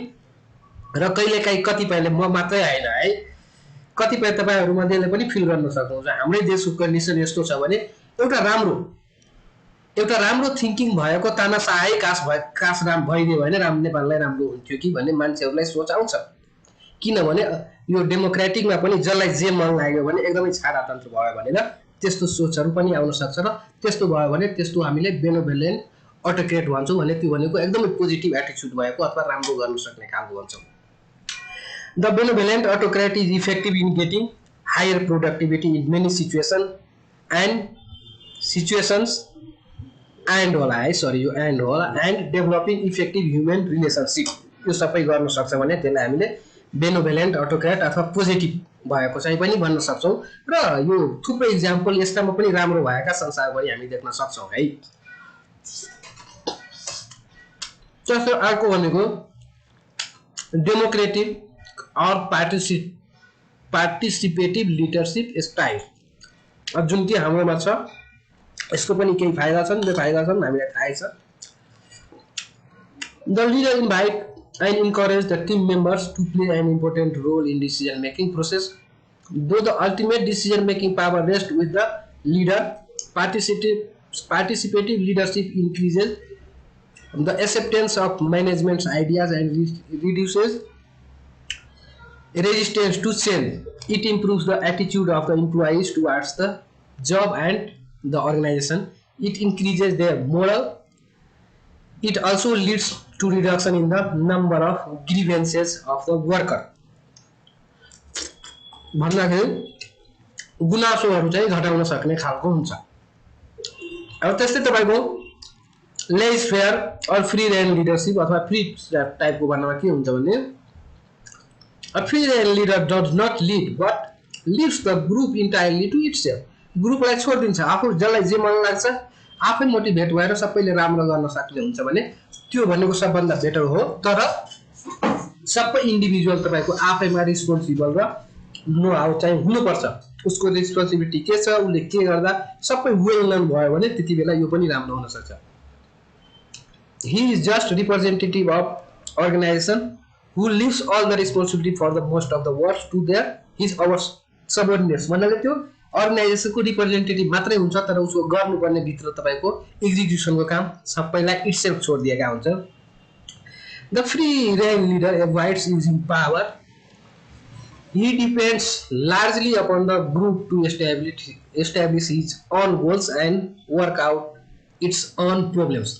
र कहिलेकाहीँ कतिपयले म मात्रै हैन है कतिपय तपाईहरु मध्येले पनि फिल गर्न सक्नुहुन्छ हाम्रै देशको कन्डिसन यस्तो छ भने एउटा राम्रो थिंकिङ भएको तानाशाही काश राम भइदियो भने राम नेपाललाई राम्रो हुन्थ्यो कि भन्ने मान्छेहरुलाई सोच आउँछ। किनभने यो डेमोक्रेटिकमा पनि जसलाई जे मन लाग्यो भने एकदमै छाडातन्त्र भयो भनेर त्यस्तो सोचहरु पनि आउन सक्छ र त्यस्तो भयो भने त्यस्तो हामीले बेनेभोलेन्ट अटोक्रेट भन्छौं भने त्यो भनेको एकदमै पोजिटिभ एटिट्युड भएको अथवा राम्रो गर्न सक्ने खालको भन्छौं। The benevolent autocrat is effective in getting higher productivity in many situations and developing effective human relationship. यो सबै गर्न सक्छ भने त्यसलाई हामीले बेनेभोलेन्ट अटोक्रेट अथवा पोजिटिभ भएको चाहिँ पनि भन्न सक्छौं र यो थुप्रै एक्जाम्पल यसमा पनि राम्रो भएका संसारभरि हामी देख्न सक्छौं है। जस्तो अर्को भनेको डेमोक्रेटिक और पार्टिसिपेटिभ लिडरशिप स्टाइल जुन कि हाम्रोमा छ यसको पनि केही फाइदा छन् बेफाइदा छन् हामीलाई थाहै छ। The leader invite and encourage the team members to play an important role in decision making process. Though the ultimate decision making power rests with the leader, participative leadership increases the acceptance of management's ideas and reduces resistance to change. It improves the attitude of the employees towards the job and the organization. It increases their morale. It also leads to reduction in the number of grievances of the worker. भन्दाखेरि गुनासोहरु चाहिँ घटाउन सक्ने खालको हुन्छ। अब त्यस्तै तपाईको लेज फेयर और फ्री रेन लिडरशिप अथवा फ्री टाइपको भन्नमा के हुन्छ भने a free rein leader does not lead but leaves the group entirely to itself ग्रुपलाई छोडिदिन्छ आफू जसलाई जे मन लाग्छ आफै मोटिभेट भएर सबैले राम्रो गर्न सक्ने हुन्छ भने त्यो भनेको सबभन्दा बेटर हो तर सबै इन्डिभिजुअल तपाईँको आफैमा रिस्पोन्सिबल र नो हाउ चाहिँ हुनुपर्छ उसको रेस्पोन्सिबिलिटी के छ उसले के गर्दा सबै वेल नन भयो भने त्यति बेला यो पनि राम्रो हुन सक्छ he is just representative of organization who leaves all the responsibility for the most of the work to their his our subordinates भन्नाले त्यो अर्गनाइजेसनको रिप्रेजेन्टेटिभ मात्रै हुन्छ तर उसको गर्नुपर्ने भित्र तपाईको एक्जिक्युसनको काम सबैलाई इटसेल्फ छोडिदिएका हुन्छ the free reign leader avoids using power he depends largely upon the group to establish his own goals and work out its own problems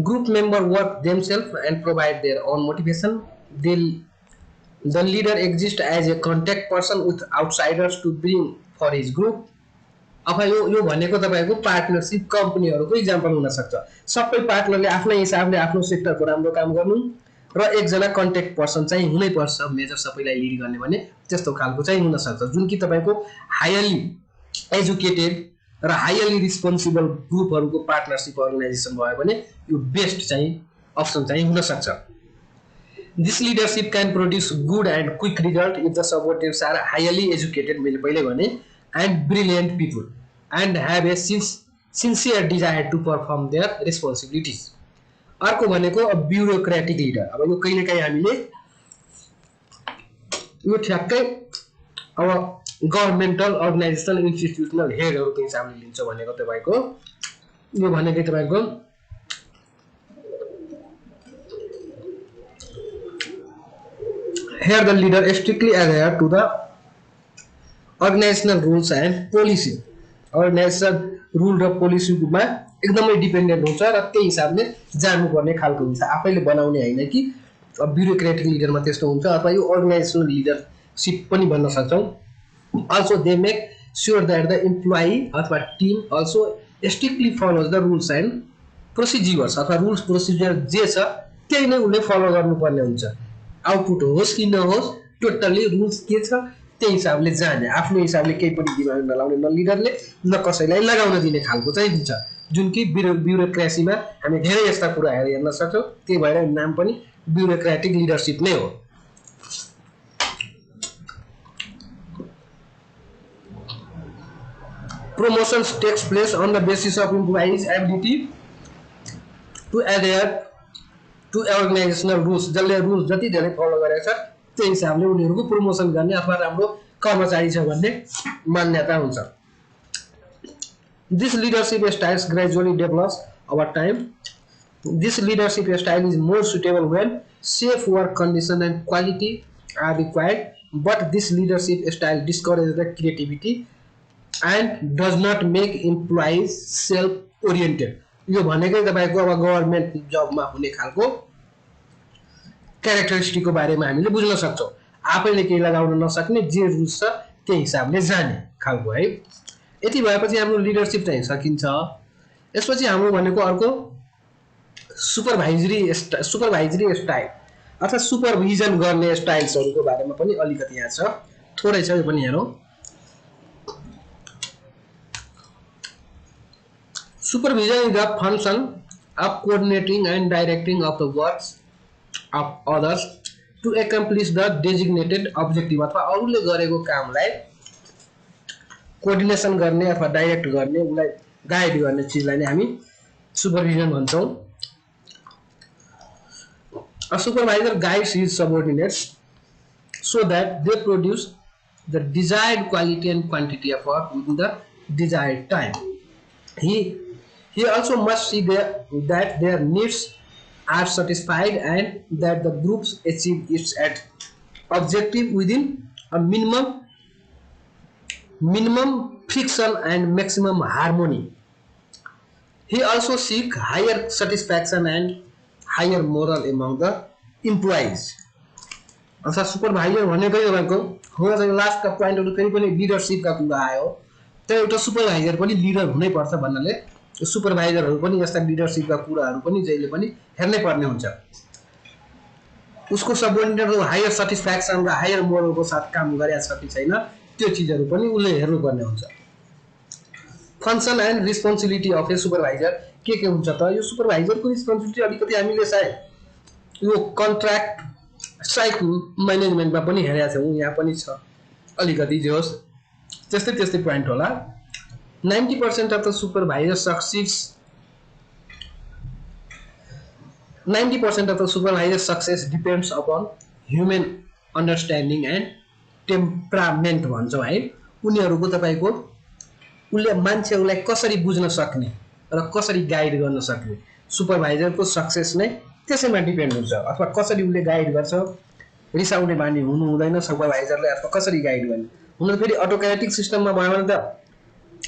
group members work themselves and provide their own motivation the leader exists as a contact person with outsiders to bring for his group अब यो भनेको तपाईको पार्टनरशिप कम्पनीहरुको एक्जाम्पल हुन सक्छ सबै पार्टनरले आफ्नो हिसाबले आफ्नो सेक्टरको राम्रो काम गर्नु र एकजना कन्ट्याक्ट पर्सन चाहिँ हुनै पर्छ मेजर सबैलाई लिड गर्ने भने त्यस्तो खालको चाहिँ हुन सक्छ जुन कि तपाईको हायरली एजुकेटेड र हायरली रिस्पोन्सिबल ग्रुपहरुको पार्टनरशिप अर्गनाइजेसन भयो भने यो बेस्ट चाहिँ अप्सन चाहिँ हुन सक्छ This leadership can produce good and quick result if the subordinates are highly educated मैले पहिले भने and brilliant people and have a sincere desire to perform their responsibilities. अर्को भनेको ब्युरोक्रेटिक लिडर अब यो कहिलेकाहीँ हामीले यो ठ्याक्कै अब गभर्नमेन्टल अर्गनाइजेसनल इन्स्टिट्युसनल हेडहरुको हिसाबले लिन्छ भनेको तपाईको यो भनेको तपाईको here the leader strictly adhere to the organizational rules and policy organizational rule र policy मा एकदमै डिपेन्डेन्ट हुन्छ र त्यही हिसाबले जानु पर्ने खालको हुन्छ आफैले बनाउने हैन कि ब्युरोक्रेटिक लिडरमा त्यस्तो हुन्छ अथवा यो अर्गनाइजेसनल लिडरशिप पनि भन्न सक्छौ also they make sure that the employee अथवा team also strictly follows the rules and procedures अथवा rules procedure जे छ त्यही नै उले फलो गर्नुपर्ने हुन्छ आउटपुट होस् कि नहोस् टोटली रुल्स के छ त्यही हिसाबले जाने आफ्नो हिसाबले केही पनि दिमाग नलाउने न लिडरले न कसैलाई लगाउन दिने खालको चाहिँ हुन्छ जुन कि ब्युरोक्रेसीमा हामी धेरै यस्ता कुराहरु हेर्न सक्छौं त्यही भएर नाम पनि ब्युरोक्रेटिक लिडरशिप नै हो promotions takes place on the basis of employees ability to adhere to organizational rules जसले रुल्स जति धेरै फलो गरेको छ त्यही हिसाबले उनीहरुको प्रमोसन गर्ने अथवा राम्रो कर्मचारी छ भन्ने मान्यता हुन्छ This leadership style gradually develops over time This leadership style is more suitable when safe work conditions and quality are required but this leadership style discourages the creativity and does not make employees self oriented यो भनेकै तपाईको अब गभर्नमेन्ट जबमा हुने खालको क्यारेक्टरिस्टिकको बारेमा हामीले बुझ्न सक्छौं आफैले केही लगाउन नसक्ने जे रुल्स छ त्यही हिसाबले जाने खालको है यति भएपछि हाम्रो लिडरशिप चाहिँ सकिन्छ यसपछि हाम्रो भनेको अर्को सुपरभाइजरी स्टाइल अथवा सुपरभिजन गर्ने स्टाइल्सहरुको बारेमा पनि अलिकति यहाँ छ थोरै छ यो पनि हेरौं Supervision is the function of coordinating and directing of the works of others to accomplish the designated objective अथवा अरूले गरेको कामलाई कोर्डिनेसन गर्ने अथवा डाइरेक्ट गर्ने उलाई गाइड गर्ने चीजलाई नै हामी supervision भन्छौं A supervisor guides his subordinates so that they produce the desired quality and quantity of work within the desired time. He also must see that their needs are satisfied and that the groups achieve its objective within a minimum friction and maximum harmony. He also seeks higher satisfaction and higher morale among the employees. अथवा सुपरभाइजर भनेकै तपाईको हो चाहिँ लास्ट का प्वाइन्टहरु फेरि पनि लिडरशिप का कुरा आयो त्यो एउटा सुपरभाइजर पनि लिडर हुनै पर्छ भन्नाले सुपरभाइजरहरु पनि यस्ता लिडरशिप का कुराहरु पनि जहिले पनि हेर्नै पर्ने हुन्छ उसको सबअर्डिनेटहरु हायर सटिस्फ्याक्सन र हायर मोरलको साथ काम गरेका छ कि छैन त्यो चिजहरू पनि उसले हेर्नुपर्ने हुन्छ। Function and responsibility of A supervisor के हुन्छ त? यो सुपरभाइजरको रिस्पोन्सिबिलिटी अलिकति हामीले सायद यो कन्ट्र्याक्ट स्ट्राइक म्यानेजमेन्टमा पनि हेरेका छौँ, यहाँ पनि छ अलिकति, जे होस् त्यस्तै पोइन्ट होला। 90% of the supervisor success 90% of the supervisor success depends upon human understanding and temperament भन्छौँ है। उनीहरूको तपाईको उसले मान्छेहरूलाई कसरी बुझ्न सक्ने र कसरी गाइड गर्न सक्ने, सुपरभाइजरको सक्सेस नै त्यसैमा डिपेन्ड हुन्छ। अथवा कसरी उसले गाइड गर्छ, रिसाउने बानी हुनु हुँदैन सुपरभाइजरले, अथवा कसरी गाइड गर्ने। हुन त फेरि अटोक्रेटिक सिस्टममा भयो भने त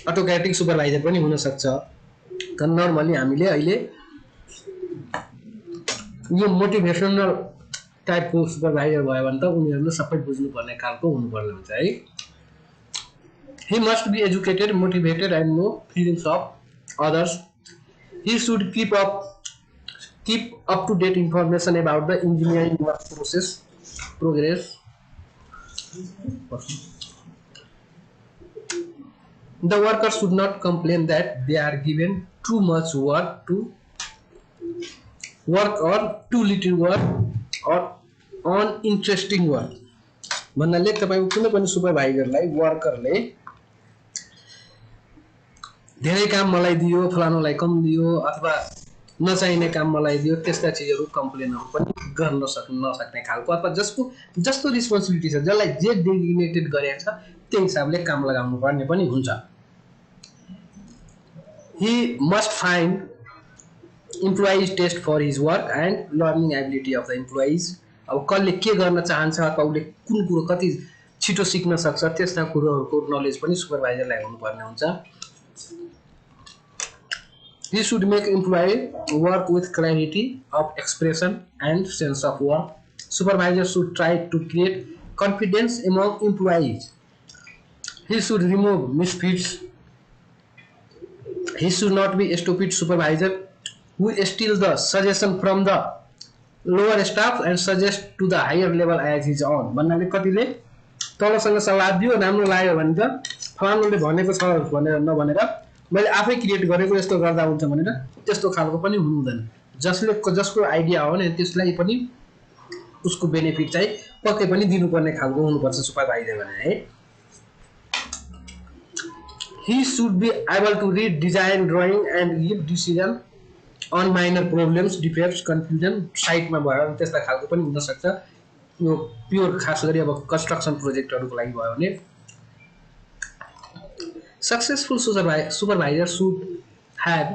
अटोक्रेटिक सुपरभाइजर पनि हुन सक्छ। तर नर्मली हामीले अहिले यो मोटिभेसनल टाइपको सुपरभाइजर भयो भने त उनीहरूले सबै बुझ्नुपर्ने खालको हुनुपर्ने हुन्छ है। He must be educated, motivated and know feelings of others. He should keep up to date information about the engineering work progress. The workers should not complain that they are given too much work or too little work or uninteresting work. भन्नाले तपाईको कुनै पनि सुपरभाइजरलाई वर्करले धेरै काम मलाई दियो, फलानुलाई कम दियो अथवा नचाहिने काम मलाई दियो, त्यस्ता चीजहरू कम्प्लेनहरू पनि गर्न नसक्ने खालको, अथवा जस्तो रिस्पोन्सिबिलिटी छ, जसलाई जे डेजिग्नेटेड गरेको छ त्यही हिसाबले काम लगाउनु पर्ने पनि हुन्छ। He must find employees test for his work and learning ability of the employees. अब कसले के गर्न चाहन्छ अथवा उसले कुन कुरो कति छिटो सिक्न सक्छ त्यस्ता कुरोहरूको नलेज पनि सुपरभाइजरलाई हुनुपर्ने हुन्छ। He should make employee work with clarity of expression and sense of work. Supervisor should try to create confidence among employees. He should remove misfits. He should not be a stupid supervisor who steals the suggestion from the lower staff and suggest to the higher level as his own. भन्नाले कतिले तलसँग सल्लाह दियो, राम्रो लाग्यो भने त फलानुले भनेको छ भनेर नभनेर मैले आफै क्रिएट गरेको यस्तो गर्दा हुन्छ भनेर त्यस्तो खालको पनि हुनु हुँदैन। जसको आइडिया हो नि त्यसलाई पनि उसको बेनिफिट चाहिँ पक्कै पनि दिनुपर्ने खालको हुनुपर्छ सुपरभाइजर भने है। He should be able to read design drawing and give decision on minor problems, defects, confusion साइटमा भयो त्यस्ता खालको पनि हुन सक्छ। यो प्योर खास गरी अब कन्स्ट्रक्सन प्रोजेक्टहरुको लागि भयो भने successful supervisor should have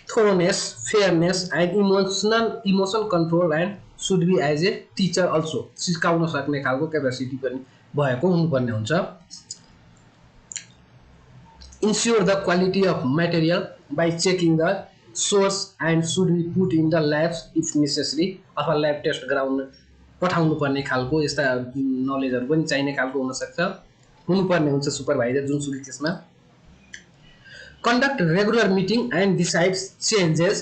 thoroughness, fairness and emotional control and should be as a teacher also. सिकाउन सक्ने खालको क्यापेसिटी पनि भएको हुनुपर्ने हुन्छ। Ensure the quality of material by checking the source and should be put in the labs if necessary. अथवा ल्याब टेस्ट गराउन पठाउनु पर्ने खालको यस्ता नलेजहरु पनि चाहिने खालको हुन सक्छ हुनुपर्ने हुन्छ सुपरभाइजर जुनसुकै केसमा। Conduct regular meeting and decides changes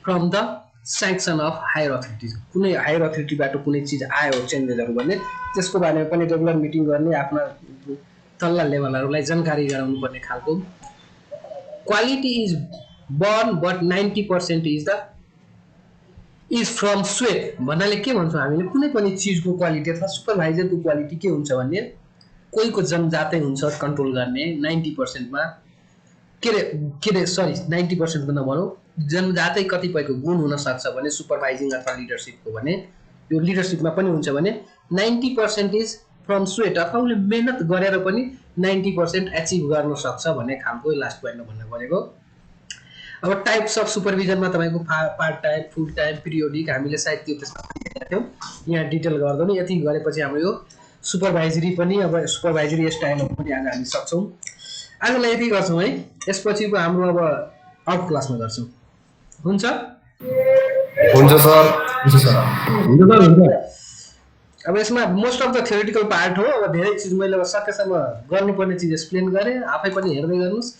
from the sanction of higher authorities. कुनै हायर अथोरिटीबाट कुनै चीज आयो चेन्जेसहरु भने त्यसको बारेमा पनि रेगुलर मिटिङ गर्ने, आफ्ना तल्ला लेभलहरुलाई जानकारी गराउनु पर्ने खालको। Quality is born but 90% is from sweat. भन्नाले के भन्छौं हामीले कुनै पनि चीजको क्वालिटी अथवा सुपरभाइजरको क्वालिटी के हुन्छ भने कोहीको जन्मजातै हुन्छ कन्ट्रोल गर्ने 90% मा के रे सरी 90% त नभनौं जन्मजातै कतिपयको गुण हुन सक्छ भने सुपरभाइजिङ अथवा लिडरशिपको भने यो लिडरशिपमा पनि हुन्छ भने 90% इज फ्रम स्वेट अथवा उले मेहनत गरेर पनि 90% अचिभ गर्न सक्छ भन्ने खालको लास्ट पोइन्टमा भन्न भनेको। अब टाइप्स अफ सुपरभिजनमा तपाईको पार्ट टाइम, फुल टाइम, पिरियोडिक हामीले सायद त्यो त्यसमा थियौ, यहाँ डिटेल गर्दैन। यति गरेपछि हाम्रो यो सुपरभाइजरी पनि अब सुपरभाइजरी स्टाइलहरु पनि आज हामी सक्छौं। आजलाई यति गर्छौं है, यसपछिको हाम्रो अब आउट क्लासमा गर्छौं। हुन्छ हुन्छ सर। अब यसमा most of the theoretical part हो। अब धेरै चीज मैले सकेसम्म गर्नुपर्ने चीज एक्सप्लेन गरे, आफै पनि हेर्दै गर्नुस्।